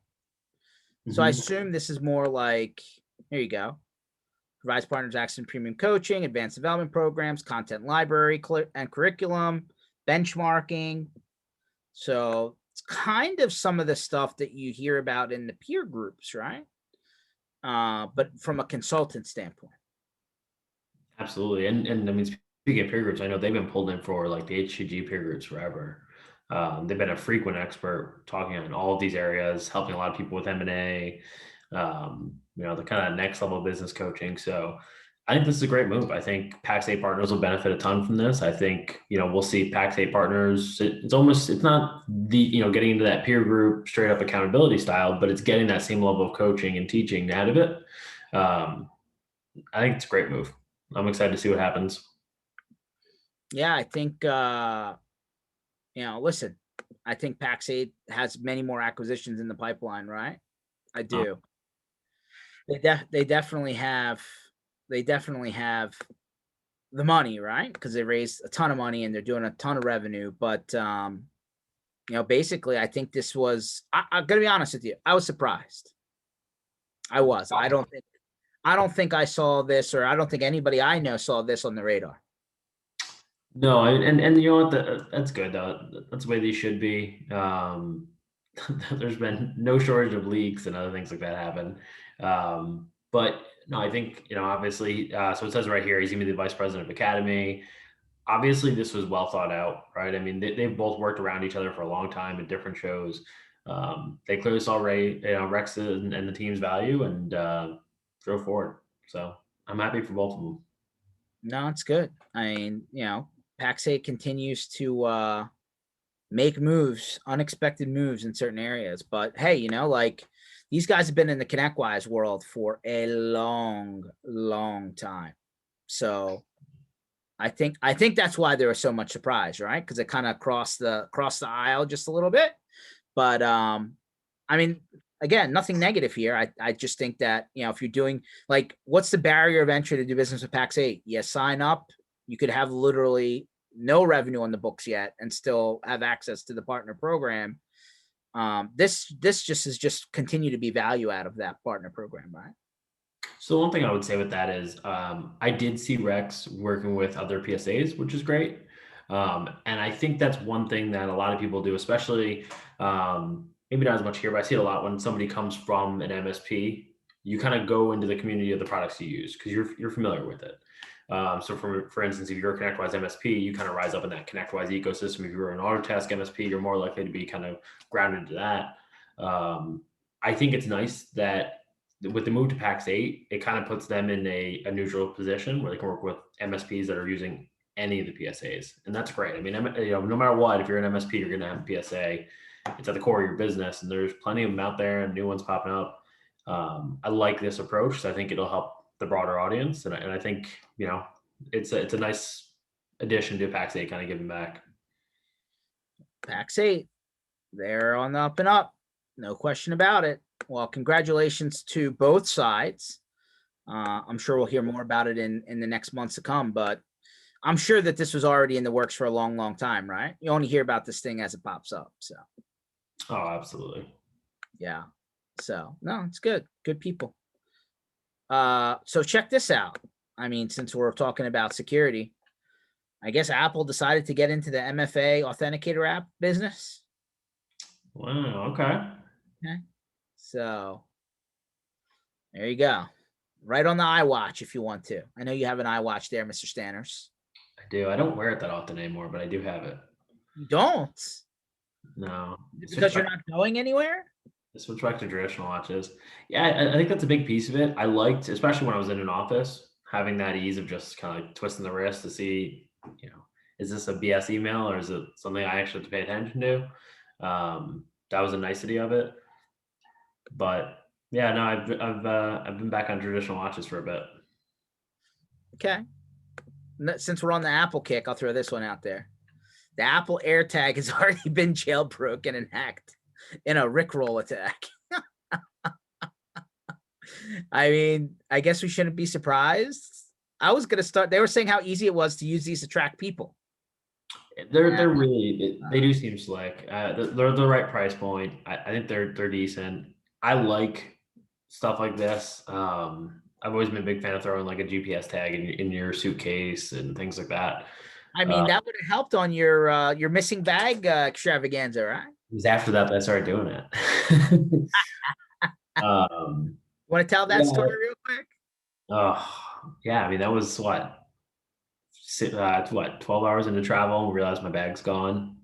Speaker 1: So I assume this is more like, here you go. Provides partners access to premium coaching, advanced development programs, content library and curriculum, benchmarking. So it's kind of some of the stuff that you hear about in the peer groups, right? But from a consultant standpoint.
Speaker 2: Absolutely. And I mean, speaking of peer groups, I know they've been pulled in for like the HCG peer groups forever. They've been a frequent expert talking on all of these areas, helping a lot of people with M&A, the kind of next level business coaching. So I think this is a great move. I think PAX 8 partners will benefit a ton from this. I think, we'll see PAX 8 partners. It's not the, getting into that peer group straight up accountability style, but it's getting that same level of coaching and teaching out of it. I think it's a great move. I'm excited to see what happens.
Speaker 1: Yeah, I think, listen, I think PAX 8 has many more acquisitions in the pipeline, right? I do. They definitely have the money, right? Because they raised a ton of money and they're doing a ton of revenue. But basically, I think this was. I'm gonna be honest with you. I was surprised. I was. I don't think I saw this, or I don't think anybody I know saw this on the radar.
Speaker 2: No, and you know what? That's good though. That's the way they should be. There's been no shortage of leaks and other things like that happen. But no, I think, obviously, so it says right here, he's gonna be the vice president of Academy. Obviously, this was well thought out, right? I mean, they've both worked around each other for a long time in different shows. They clearly saw Rex and the team's value and drove forward. So I'm happy for both of them.
Speaker 1: No, it's good. I mean, PAX 8 continues to make moves, unexpected moves in certain areas. But hey, like these guys have been in the ConnectWise world for a long, long time. So I think that's why there was so much surprise, right? Because it kind of crossed the aisle just a little bit. But I mean, again, nothing negative here. I just think that, if you're doing like, what's the barrier of entry to do business with PAX 8? You sign up, you could have literally no revenue on the books yet and still have access to the partner program. This just continue to be value out of that partner program, right?
Speaker 2: So one thing I would say with that is I did see Rex working with other PSAs, which is great. And I think that's one thing that a lot of people do, especially maybe not as much here, but I see it a lot when somebody comes from an MSP. You kind of go into the community of the products you use because you're familiar with it. So for instance, if you're a ConnectWise MSP, you kind of rise up in that ConnectWise ecosystem. If you're an Autotask MSP, you're more likely to be kind of grounded into that. I think it's nice that with the move to PAX 8, it kind of puts them in a neutral position where they can work with MSPs that are using any of the PSAs. And that's great. I mean, no matter what, if you're an MSP, you're going to have a PSA. It's at the core of your business, and there's plenty of them out there and new ones popping up. I like this approach. So I think it'll help the broader audience. And I think, it's a nice addition to PAX 8, kind of giving back.
Speaker 1: PAX 8, they're on the up and up. No question about it. Well, congratulations to both sides. I'm sure we'll hear more about it in the next months to come, but I'm sure that this was already in the works for a long, long time, right? You only hear about this thing as it pops up. So.
Speaker 2: Oh, absolutely.
Speaker 1: Yeah. So no, it's good. Good people. So check this out. I mean, since we're talking about security, I guess Apple decided to get into the MFA authenticator app business.
Speaker 2: Wow. Okay.
Speaker 1: So there you go. Right on the iWatch if you want to. I know you have an iWatch there, Mr. Stanners.
Speaker 2: I do. I don't wear it that often anymore, but I do have it.
Speaker 1: You don't?
Speaker 2: No.
Speaker 1: Because you're not going anywhere?
Speaker 2: Switch back to traditional watches. Yeah, I think that's a big piece of it. I liked, especially when I was in an office, having that ease of just kind of like twisting the wrist to see, is this a BS email or is it something I actually have to pay attention to? That was a nicety of it. But yeah, no, I've been back on traditional watches for a bit.
Speaker 1: Okay. Since we're on the Apple kick, I'll throw this one out there. The Apple AirTag has already been jailbroken and hacked in a Rickroll attack. I mean, I guess we shouldn't be surprised. I was going to start. They were saying how easy it was to use these to track people.
Speaker 2: They're really, they do seem slick. They're the right price point. I think they're decent. I like stuff like this. I've always been a big fan of throwing like a GPS tag in your suitcase and things like that.
Speaker 1: I mean, that would have helped on your missing bag extravaganza, right?
Speaker 2: It was after that I started doing it.
Speaker 1: Want to tell that story real quick?
Speaker 2: Oh, yeah. I mean, that was what 12 hours into travel and realized my bag's gone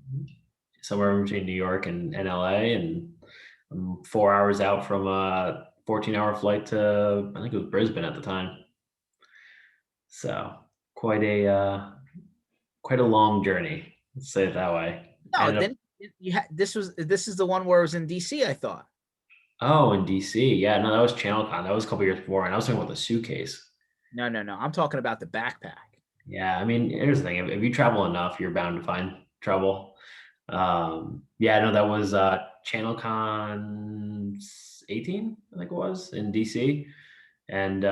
Speaker 2: somewhere between New York and LA, and I'm 4 hours out from a 14-hour flight to, I think it was Brisbane at the time. So quite a long journey. Let's say it that way.
Speaker 1: No, then this is the one where it was in DC, I thought.
Speaker 2: Oh, in DC. Yeah, no, that was ChannelCon. That was a couple years before, and I was talking about the suitcase.
Speaker 1: No. I'm talking about the backpack.
Speaker 2: Yeah, I mean, here's the thing. If you travel enough, you're bound to find trouble. Yeah, no, that was ChannelCon 18, I think it was, in DC. And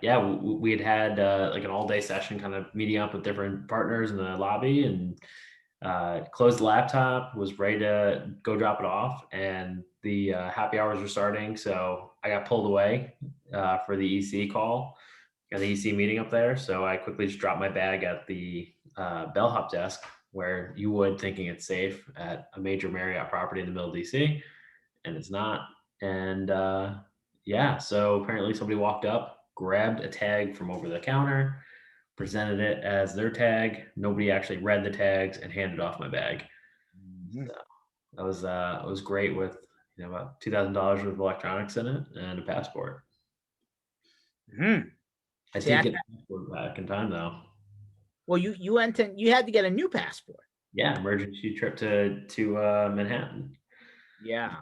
Speaker 2: yeah, we had like an all-day session kind of meeting up with different partners in the lobby, and closed the laptop, was ready to go drop it off, and the happy hours were starting. So I got pulled away for the EC call and the EC meeting up there. So I quickly just dropped my bag at the bellhop desk, where you would, thinking it's safe at a major Marriott property in the middle of DC, and it's not. And yeah, so apparently somebody walked up, grabbed a tag from over the counter, presented it as their tag. Nobody actually read the tags and handed off my bag. So that was great, with about $2,000 worth of electronics in it and a passport. I did get the passport back in time though.
Speaker 1: Well, you had to get a new passport.
Speaker 2: Yeah, emergency trip to Manhattan.
Speaker 1: Yeah.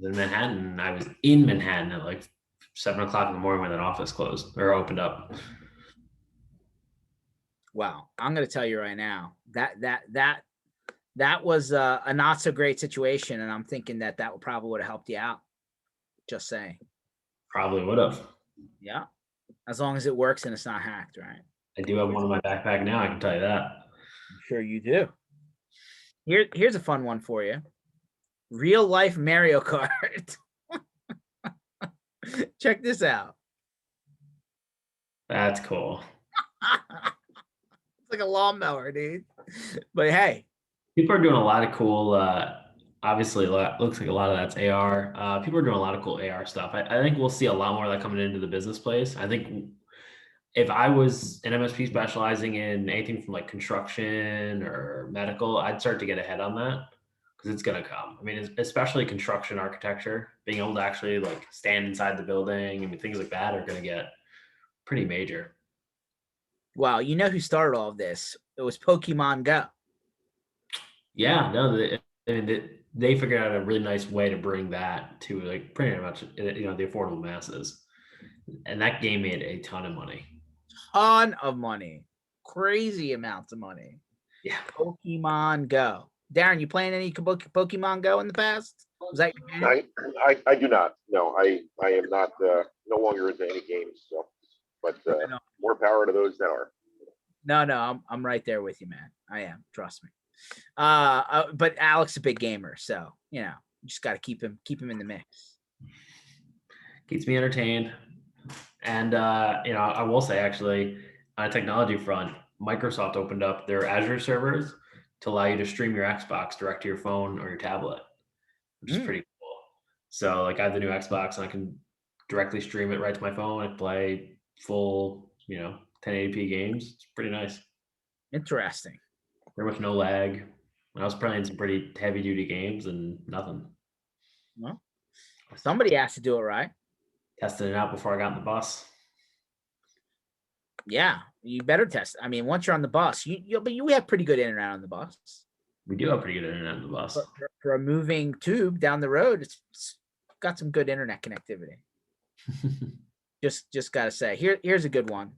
Speaker 2: In Manhattan, I was in Manhattan at like 7:00 in the morning when that office closed or opened up.
Speaker 1: Wow, I'm going to tell you right now that was a not so great situation, and I'm thinking that probably would have helped you out. Just saying.
Speaker 2: Probably would have.
Speaker 1: Yeah, as long as it works and it's not hacked, right?
Speaker 2: I do have one in my backpack now, I can tell you that.
Speaker 1: I'm sure you do. Here's a fun one for you. Real life Mario Kart. Check this out.
Speaker 2: That's cool.
Speaker 1: It's like a lawnmower, dude. But hey,
Speaker 2: people are doing a lot of cool. Obviously, looks like a lot of that's AR. People are doing a lot of cool AR stuff. I think we'll see a lot more of that coming into the business place. I think if I was an MSP specializing in anything from like construction or medical, I'd start to get ahead on that, because it's going to come. I mean, especially construction architecture, being able to actually like stand inside the building. I mean, things like that are going to get pretty major.
Speaker 1: Wow, you know who started all of this? It was Pokemon Go.
Speaker 2: Yeah, no, they figured out a really nice way to bring that to like pretty much the affordable masses, and that game made a ton of money.
Speaker 1: Ton of money, crazy amounts of money.
Speaker 2: Yeah,
Speaker 1: Pokemon Go. Darren, you playing any Pokemon Go in the past? Was that your game?
Speaker 3: I do not. No, I am not. No longer into any games. So, but more power to those that are.
Speaker 1: No, I'm right there with you, man. I am. Trust me. But Alec's a big gamer, so you just got to keep him in the mix.
Speaker 2: Keeps me entertained, and I will say, actually, on a technology front, Microsoft opened up their Azure servers to allow you to stream your Xbox direct to your phone or your tablet, which is pretty cool. So, like, I have the new Xbox, and I can directly stream it right to my phone and play full, 1080p games. It's pretty nice.
Speaker 1: Interesting.
Speaker 2: Pretty much no lag. I was playing some pretty heavy duty games and nothing.
Speaker 1: Well, somebody has to do it right.
Speaker 2: Tested it out before I got on the bus.
Speaker 1: Yeah, you better test. I mean, once you're on the bus, but you have pretty good internet on the bus.
Speaker 2: We do have pretty good internet on the bus.
Speaker 1: For a moving tube down the road, it's got some good internet connectivity. Just gotta say, here's a good one.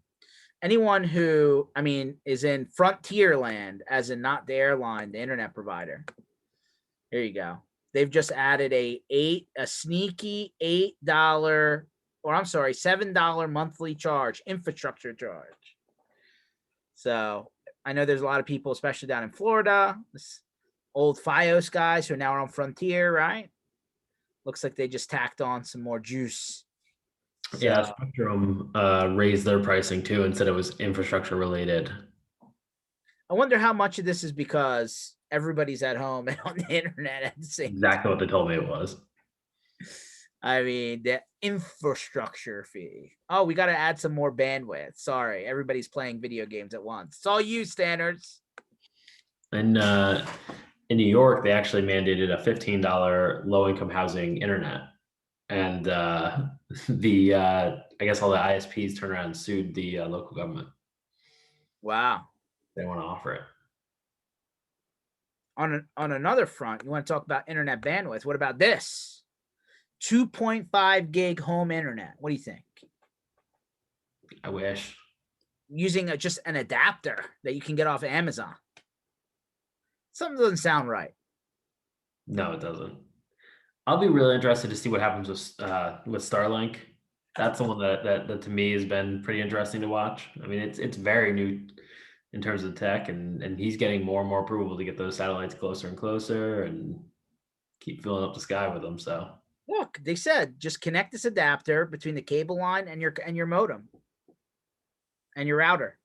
Speaker 1: Anyone who, I mean, is in frontier land, as in not the airline, the internet provider. Here you go. They've just added a sneaky $8, or I'm sorry, $7 monthly charge, infrastructure charge. So I know there's a lot of people, especially down in Florida, this old FiOS guys who are now on Frontier, right? Looks like they just tacked on some more juice. So,
Speaker 2: yeah, Spectrum raised their pricing too and said it was infrastructure related.
Speaker 1: I wonder how much of this is because everybody's at home and on the internet at the same
Speaker 2: Exactly what they told me it was.
Speaker 1: I mean, the infrastructure fee. Oh, we got to add some more bandwidth. Sorry, everybody's playing video games at once. It's all you, Stanners.
Speaker 2: And in New York, they actually mandated a $15 low-income housing internet. And I guess all the ISPs turned around and sued the local government.
Speaker 1: Wow.
Speaker 2: They want to offer it.
Speaker 1: On another front, you want to talk about internet bandwidth. What about this? 2.5 gig home internet. What do you think?
Speaker 2: I wish.
Speaker 1: Using just an adapter that you can get off of Amazon. Something doesn't sound right.
Speaker 2: No, it doesn't. I'll be really interested to see what happens with Starlink. That's the one that to me has been pretty interesting to watch. I mean, it's very new in terms of tech, and he's getting more and more approval to get those satellites closer and closer and keep filling up the sky with them. So
Speaker 1: look, they said just connect this adapter between the cable line and your modem and your router.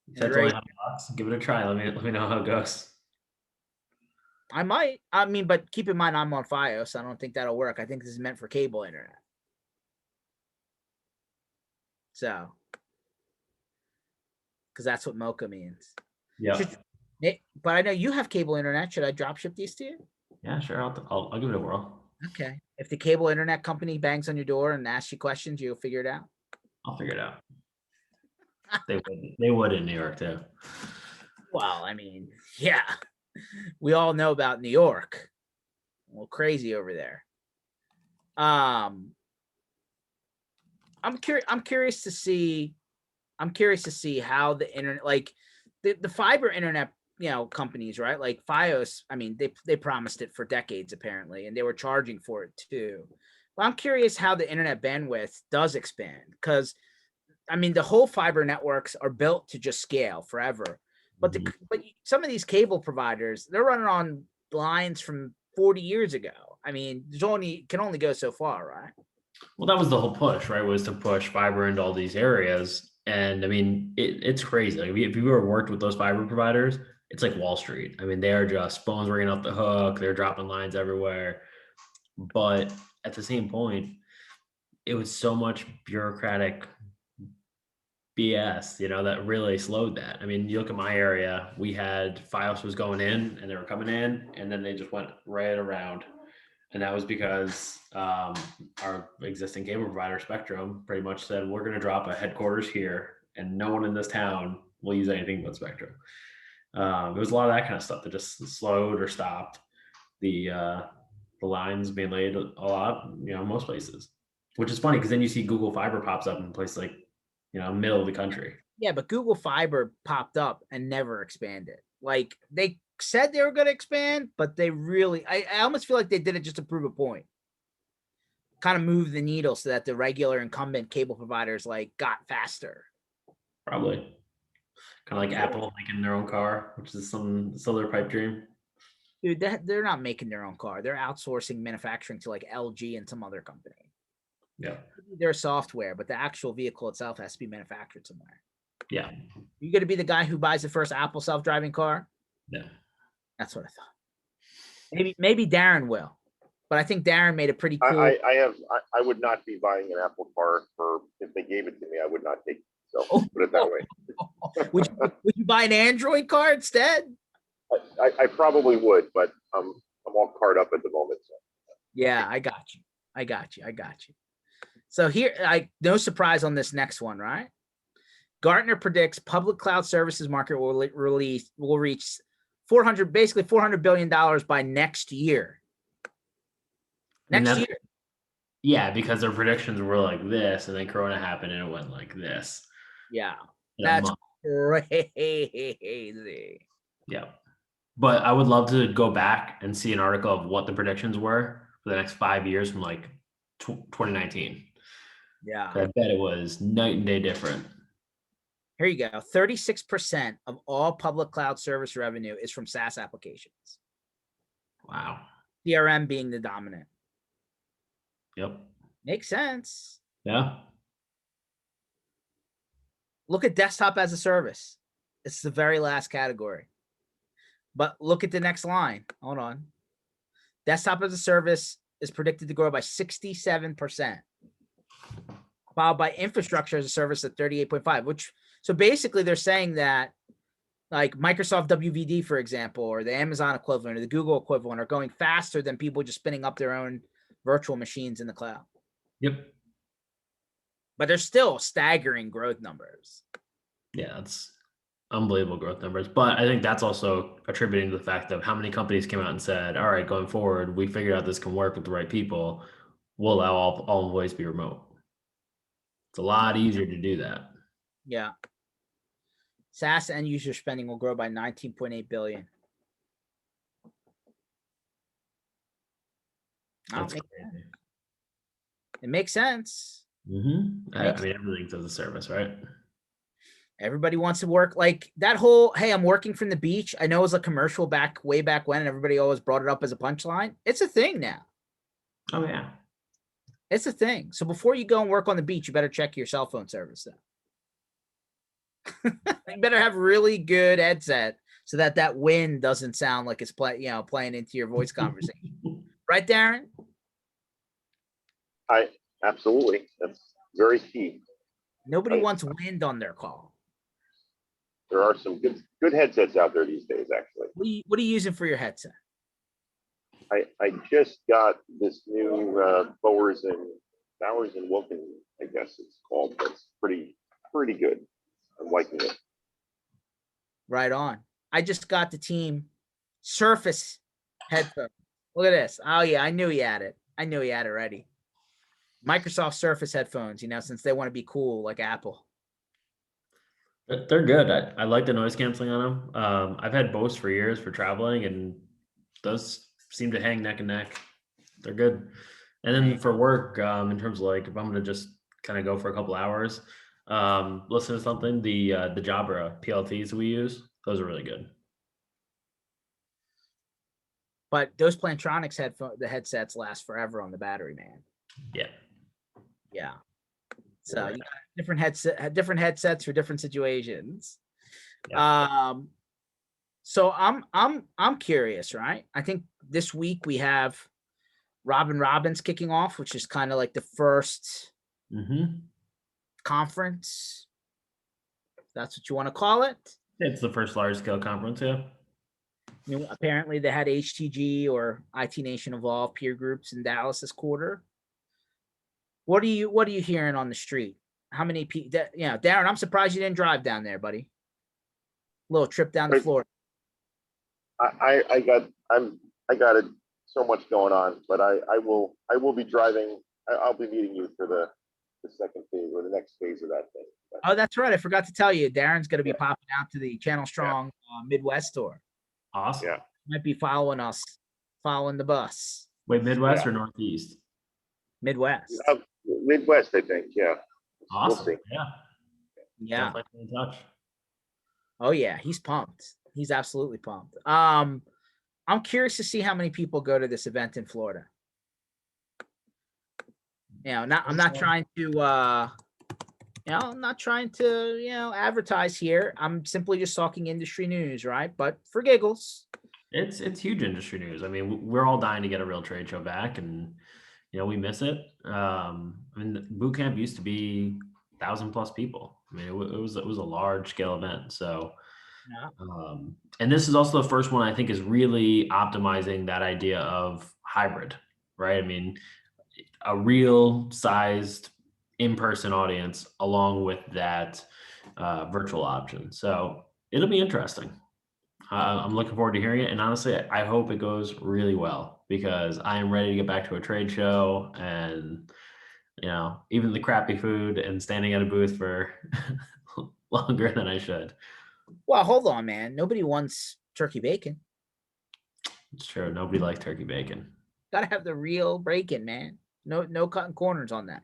Speaker 2: that's only $100. Give it a try. Let me know how it goes.
Speaker 1: I might. I mean, but keep in mind I'm on FiOS, so I don't think that'll work. I think this is meant for cable internet. So, because that's what Mocha means.
Speaker 2: Yeah.
Speaker 1: But I know you have cable internet. Should I drop ship these to you?
Speaker 2: Yeah, sure. I'll give it a whirl.
Speaker 1: Okay. If the cable internet company bangs on your door and asks you questions, you'll figure it out.
Speaker 2: I'll figure it out. They would in New York too.
Speaker 1: Well, I mean, yeah, we all know about New York. Well, crazy over there. I'm curious to see how the internet, like the fiber internet, companies, right? Like FiOS. I mean, they promised it for decades apparently, and they were charging for it too. But I'm curious how the internet bandwidth does expand, because I mean, the whole fiber networks are built to just scale forever. But but some of these cable providers, they're running on lines from 40 years ago. I mean, can only go so far, right?
Speaker 2: Well, that was the whole push, right? Was to push fiber into all these areas. And I mean, it's crazy. Like, if you've ever worked with those fiber providers, it's like Wall Street. I mean, they're just phones ringing off the hook. They're dropping lines everywhere. But at the same point, it was so much bureaucratic BS, that really slowed that. I mean, you look at my area, we had FiOS was going in and they were coming in, and then they just went right around. And that was because our existing cable provider, Spectrum, pretty much said, we're going to drop a headquarters here and no one in this town will use anything but Spectrum. There was a lot of that kind of stuff that just slowed or stopped the lines being laid a lot, most places, which is funny because then you see Google Fiber pops up in places like, middle of the country.
Speaker 1: Yeah, but Google Fiber popped up and never expanded. Like, they said they were going to expand, but they really, I almost feel like they did it just to prove a point. Kind of move the needle so that the regular incumbent cable providers got faster.
Speaker 2: Probably. Kind of like Apple making their own car, which is still their pipe dream.
Speaker 1: Dude, they're not making their own car. They're outsourcing manufacturing to LG and some other company.
Speaker 2: Yeah.
Speaker 1: Their software, but the actual vehicle itself has to be manufactured somewhere.
Speaker 2: Yeah.
Speaker 1: You going to be the guy who buys the first Apple self-driving car?
Speaker 2: Yeah.
Speaker 1: That's what I thought. Maybe Darren will, but I think Darren made a pretty cool.
Speaker 3: I would not be buying an Apple car if they gave it to me. I would not take it. So put it that way.
Speaker 1: Would you buy an Android car instead?
Speaker 3: I probably would, but I'm all caught up at the moment. So.
Speaker 1: Yeah, I got you. I got you. I got you. So here, no surprise on this next one, right? Gartner predicts public cloud services market will reach basically $400 billion by next year. Next year.
Speaker 2: Yeah, because their predictions were like this, and then Corona happened, and it went like this.
Speaker 1: Yeah, that's crazy.
Speaker 2: Yeah, but I would love to go back and see an article of what the predictions were for the next 5 years from like 2019.
Speaker 1: Yeah,
Speaker 2: I bet it was night and day different.
Speaker 1: Here you go. 36% of all public cloud service revenue is from SaaS applications.
Speaker 2: Wow.
Speaker 1: CRM being the dominant.
Speaker 2: Yep.
Speaker 1: Makes sense.
Speaker 2: Yeah.
Speaker 1: Look at desktop as a service. It's the very last category. But look at the next line. Hold on. Desktop as a service is predicted to grow by 67%, followed by infrastructure as a service at 38.5, so basically they're saying that like Microsoft WVD, for example, or the Amazon equivalent or the Google equivalent are going faster than people just spinning up their own virtual machines in the cloud.
Speaker 2: Yep.
Speaker 1: But they're still staggering growth numbers.
Speaker 2: Yeah, that's unbelievable growth numbers. But I think that's also attributing to the fact of how many companies came out and said, all right, going forward, we figured out this can work with the right people. We'll allow all employees to be remote. It's a lot easier to do that.
Speaker 1: Yeah. SaaS end user spending will grow by 19.8 billion. It makes sense.
Speaker 2: Mm-hmm. I mean, everything's as a service, right?
Speaker 1: Everybody wants to work like that whole, hey, I'm working from the beach. I know it was a commercial way back when, and everybody always brought it up as a punchline. It's a thing now.
Speaker 2: Oh, yeah.
Speaker 1: It's a thing. So before you go and work on the beach, you better check your cell phone service though. You better have really good headset so that wind doesn't sound like it's playing into your voice conversation. Right, Darren?
Speaker 3: Absolutely. That's very key.
Speaker 1: Nobody wants wind on their call.
Speaker 3: There are some good headsets out there these days, actually.
Speaker 1: What are you using for your headset?
Speaker 3: I just got this new Bowers and Wilkins, I guess it's called. That's pretty good. I'm liking it.
Speaker 1: Right on. I just got the team Surface headphones. Look at this. Oh yeah, I knew he had it. I knew he had it ready. Microsoft Surface headphones, since they want to be cool like Apple.
Speaker 2: They're good. I like the noise canceling on them. I've had Bose for years for traveling, and those seem to hang neck and neck. They're good. And then for work, in terms of like if I'm gonna just kind of go for a couple hours, listen to something, the Jabra PLTs we use, those are really good.
Speaker 1: But those Plantronics the headsets last forever on the battery, man.
Speaker 2: Yeah.
Speaker 1: Yeah. So you got different headsets for different situations. Yeah. So I'm curious, right? I think this week we have Robin Robbins kicking off, which is kind of like the first conference. If that's what you want to call it.
Speaker 2: It's the first large scale conference, yeah.
Speaker 1: Apparently they had HTG or IT Nation Evolve peer groups in Dallas this quarter. What are you hearing on the street? How many people? Darren, I'm surprised you didn't drive down there, buddy. Little trip down to Florida.
Speaker 3: I got so much going on, but I will be driving. I'll be meeting you for the second phase or the next phase of that thing.
Speaker 1: Oh, that's right. I forgot to tell you, Darren's going to be popping out to the Channel Strong Midwest tour.
Speaker 2: Awesome.
Speaker 3: Yeah.
Speaker 1: Might be following the bus.
Speaker 2: Wait, Midwest or Northeast?
Speaker 1: Midwest.
Speaker 3: Midwest, I think. Yeah.
Speaker 2: Awesome.
Speaker 3: We'll see.
Speaker 1: Yeah.
Speaker 2: In touch.
Speaker 1: Oh yeah, he's pumped. He's absolutely pumped. I'm curious to see how many people go to this event in Florida. I'm not trying to advertise here. I'm simply just talking industry news, right? But for giggles.
Speaker 2: It's huge industry news. I mean, we're all dying to get a real trade show back, and we miss it. I mean, boot camp used to be 1,000+ people. I mean, it was a large scale event. So
Speaker 1: Yeah.
Speaker 2: And this is also the first one I think is really optimizing that idea of hybrid, right? I mean, a real sized in-person audience along with that virtual option. So it'll be interesting. I'm looking forward to hearing it. And honestly, I hope it goes really well because I am ready to get back to a trade show and, even the crappy food and standing at a booth for longer than I should.
Speaker 1: Well, hold on, man. Nobody wants turkey bacon.
Speaker 2: It's true. Nobody likes turkey bacon.
Speaker 1: Gotta have the real bacon, man. No cutting corners on that.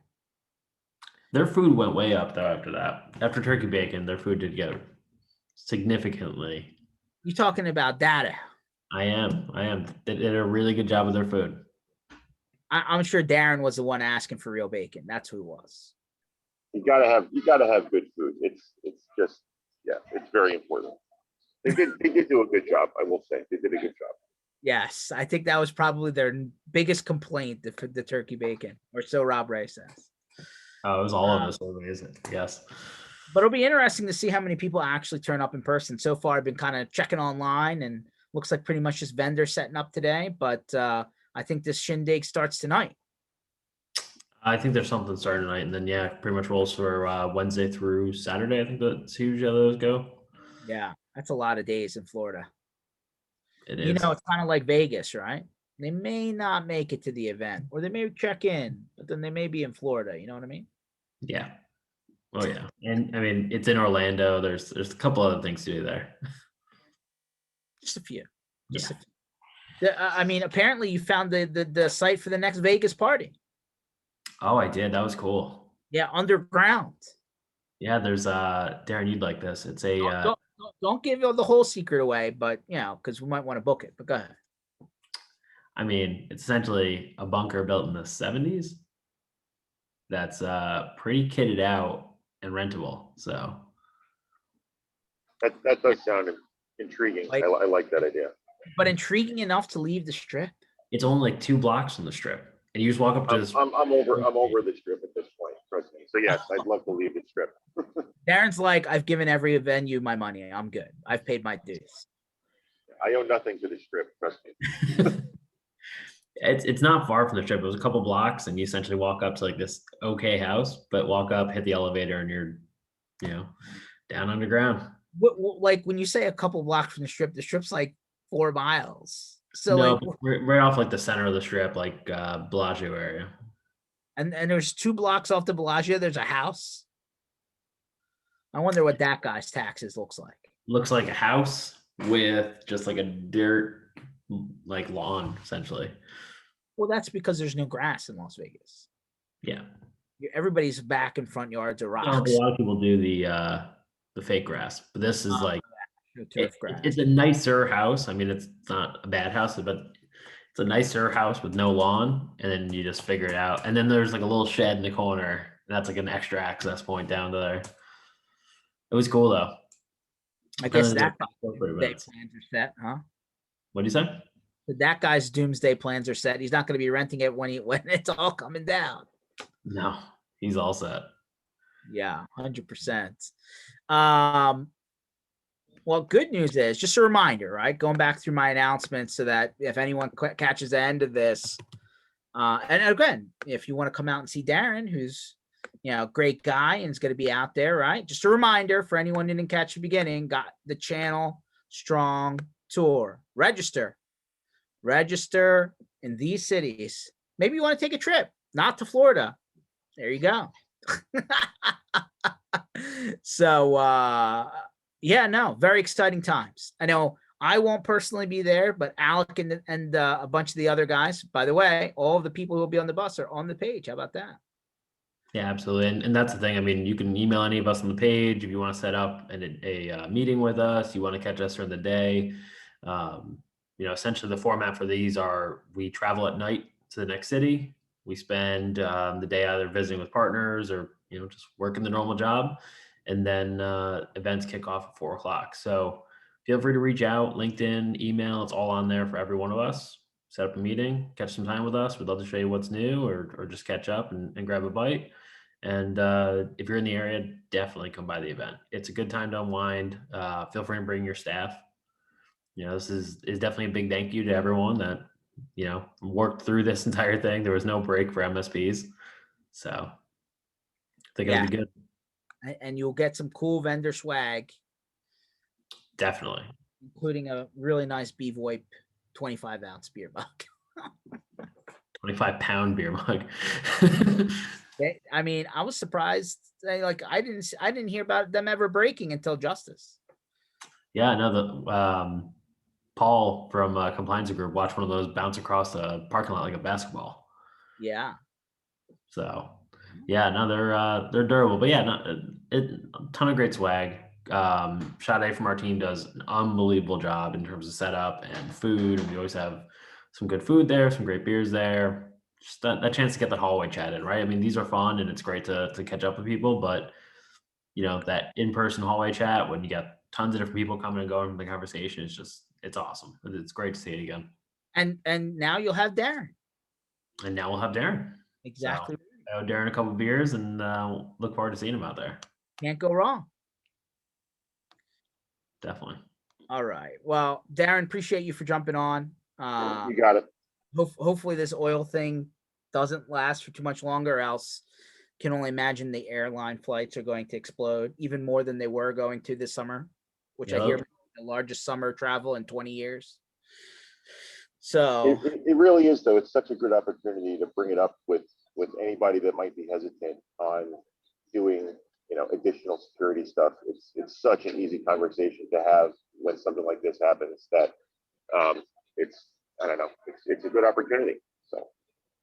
Speaker 2: Their food went way up though after that. After turkey bacon, their food did go significantly.
Speaker 1: You talking about data?
Speaker 2: I am. They did a really good job with their food.
Speaker 1: I'm sure Darren was the one asking for real bacon. That's who it was.
Speaker 3: You gotta have good food. It's just, yeah, it's very important. They did do a good job. I will say they did a good job.
Speaker 1: Yes, I think that was probably their biggest complaint, the turkey bacon, or so Rob Ray says.
Speaker 2: Oh, it was all of us. Amazing. Yes.
Speaker 1: But it'll be interesting to see how many people actually turn up in person. So far, I've been kind of checking online, and looks like pretty much just vendor setting up today. But I think this shindig starts tonight.
Speaker 2: I think there's something starting tonight, and then pretty much rolls for Wednesday through Saturday. I think that's usually how those go.
Speaker 1: Yeah, that's a lot of days in Florida.
Speaker 2: It is.
Speaker 1: You know, it's kind of like Vegas, right? They may not make it to the event, or they may check in, but then they may be in Florida. You know what I mean?
Speaker 2: Yeah. Oh yeah, and I mean it's in Orlando. There's a couple other things to do there.
Speaker 1: Just a few. Just a few. I mean, apparently you found the site for the next Vegas party.
Speaker 2: Oh, I did. That was cool.
Speaker 1: Yeah, underground.
Speaker 2: Yeah, there's Darren, you'd like this. It's a
Speaker 1: Don't give the whole secret away, but because we might want to book it. But go ahead.
Speaker 2: I mean, it's essentially a bunker built in the 70s that's pretty kitted out and rentable. So
Speaker 3: That does sound intriguing.
Speaker 1: Like-
Speaker 3: I like that idea.
Speaker 1: But intriguing enough to leave the strip.
Speaker 2: it's only like 2 blocks from the strip. And you just walk up to this.
Speaker 3: I'm over the strip at this point. Trust me. So yes, I'd love to leave the strip.
Speaker 1: Darren's like, I've given every venue my money. I'm good. I've paid my dues.
Speaker 3: I owe nothing to the strip. Trust me.
Speaker 2: It's not far from the strip. It was a couple blocks, and you essentially walk up to like this okay house, but walk up, hit the elevator, and you're, down underground.
Speaker 1: Like when you say a couple blocks from the strip's like 4 miles. So
Speaker 2: No,
Speaker 1: like,
Speaker 2: right off like the center of the strip, like Bellagio area.
Speaker 1: and there's 2 blocks off the Bellagio. There's a house. I wonder what that guy's taxes looks like.
Speaker 2: Looks like a house with just like a dirt like lawn, essentially.
Speaker 1: Well, that's because there's no grass in Las Vegas.
Speaker 2: Yeah.
Speaker 1: Everybody's back and front yards are rocks.
Speaker 2: A lot of people do the fake grass, but this is like
Speaker 1: No turf grass.
Speaker 2: it's a nicer house. I mean, it's not a bad house, but it's a nicer house with no lawn, and then you just figure it out. And then there's like a little shed in the corner. And that's like an extra access point down to there. It was cool though.
Speaker 1: I guess that
Speaker 2: corporate
Speaker 1: doomsday
Speaker 2: events.
Speaker 1: plans are set, huh?
Speaker 2: What do you say?
Speaker 1: That guy's doomsday plans are set. He's not going to be renting it when it's all coming down.
Speaker 2: No, he's all set.
Speaker 1: Yeah, 100%. Well, good news is just a reminder, right? Going back through my announcements so that if anyone catches the end of this, and again, if you want to come out and see Darren, who's great guy and is going to be out there, right? Just a reminder for anyone who didn't catch the beginning, got the Channel Strong Tour. Register in these cities. Maybe you want to take a trip, not to Florida. There you go. So, very exciting times. I know I won't personally be there, but Alec and a bunch of the other guys, by the way, all of the people who will be on the bus are on the page. How about that?
Speaker 2: Yeah, absolutely. And that's the thing. I mean, you can email any of us on the page if you want to set up a meeting with us, you want to catch us during the day. Essentially the format for these are we travel at night to the next city. We spend the day either visiting with partners or, just working the normal job. And then events kick off at 4:00. So feel free to reach out, LinkedIn, email, it's all on there for every one of us. Set up a meeting, catch some time with us. We'd love to show you what's new or just catch up and grab a bite. And if you're in the area, definitely come by the event. It's a good time to unwind. Feel free to bring your staff. This is definitely a big thank you to everyone that, worked through this entire thing. There was no break for MSPs. So I think it'll be good.
Speaker 1: And you'll get some cool vendor swag.
Speaker 2: Definitely.
Speaker 1: Including a really nice bvoip 25-ounce beer mug.
Speaker 2: 25-pound beer mug.
Speaker 1: I mean, I was surprised. I didn't hear about them ever breaking until Justice.
Speaker 2: Yeah, I know that Paul from Compliance Group watched one of those bounce across the parking lot like a basketball.
Speaker 1: Yeah.
Speaker 2: So, yeah, no, they're durable, but yeah, a ton of great swag. Sade from our team does an unbelievable job in terms of setup and food, and we always have some good food there, some great beers there. Just that chance to get the hallway chat in, right? I mean, these are fun and it's great to catch up with people, but that in-person hallway chat when you get tons of different people coming and going from the conversation, it's awesome. It's great to see it again.
Speaker 1: And now you'll have Darren.
Speaker 2: And now we'll have Darren.
Speaker 1: Exactly.
Speaker 2: So, I owe Darren a couple of beers and look forward to seeing him out there.
Speaker 1: Can't go wrong.
Speaker 2: Definitely.
Speaker 1: All right. Well, Darren, appreciate you for jumping on.
Speaker 3: You got it.
Speaker 1: Hopefully this oil thing doesn't last for too much longer, else can only imagine the airline flights are going to explode even more than they were going to this summer, which I hear the largest summer travel in 20 years. So
Speaker 3: it really is, though. It's such a good opportunity to bring it up with anybody that might be hesitant on doing additional security stuff. It's such an easy conversation to have when something like this happens that it's a good opportunity. So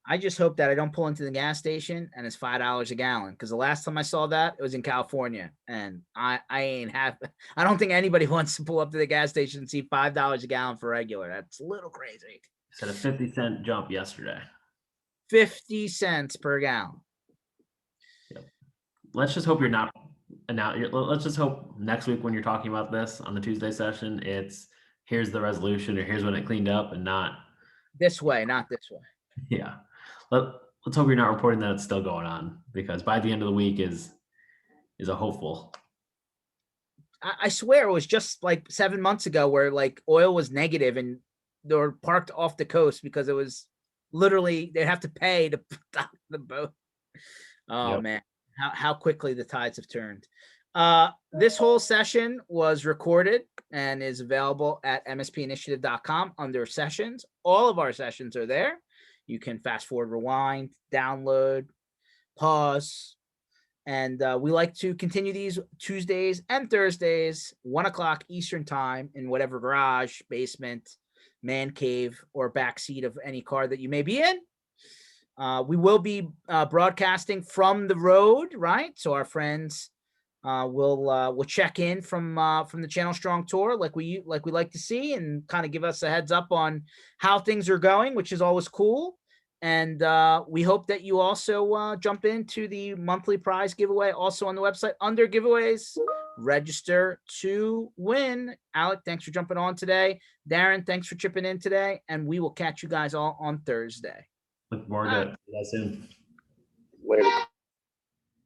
Speaker 1: I just hope that I don't pull into the gas station and it's $5 a gallon, because the last time I saw that, it was in California, and I don't think anybody wants to pull up to the gas station and see $5 a gallon for regular. That's a little crazy.
Speaker 2: It's at a 50-cent jump yesterday.
Speaker 1: 50 cents per gallon.
Speaker 2: Yep. Let's just hope you're not. And now let's just hope next week when you're talking about this on the Tuesday session, it's here's the resolution or here's when it cleaned up, and not
Speaker 1: this way, not this way.
Speaker 2: Yeah. Let's hope you're not reporting that it's still going on, because by the end of the week is a hopeful.
Speaker 1: I swear it was just like 7 months ago where like oil was negative and they were parked off the coast because it was literally they'd have to pay to dock the boat. Oh, yep. Man, how quickly the tides have turned. This whole session was recorded and is available at mspinitiative.com under sessions. All of our sessions are there. You can fast forward, rewind, download, pause. And we like to continue these Tuesdays and Thursdays, 1:00 Eastern time, in whatever garage, basement, man cave, or backseat of any car that you may be in. We will be broadcasting from the road, right? So our friends will check in from the Channel Strong tour, like we like to see, and kind of give us a heads up on how things are going, which is always cool. And we hope that you also jump into the monthly prize giveaway, also on the website under giveaways. Register to win. Alec, thanks for jumping on today. Darren, thanks for chipping in today. And we will catch you guys all on Thursday.
Speaker 2: Look forward to it. See you guys soon.
Speaker 3: Later.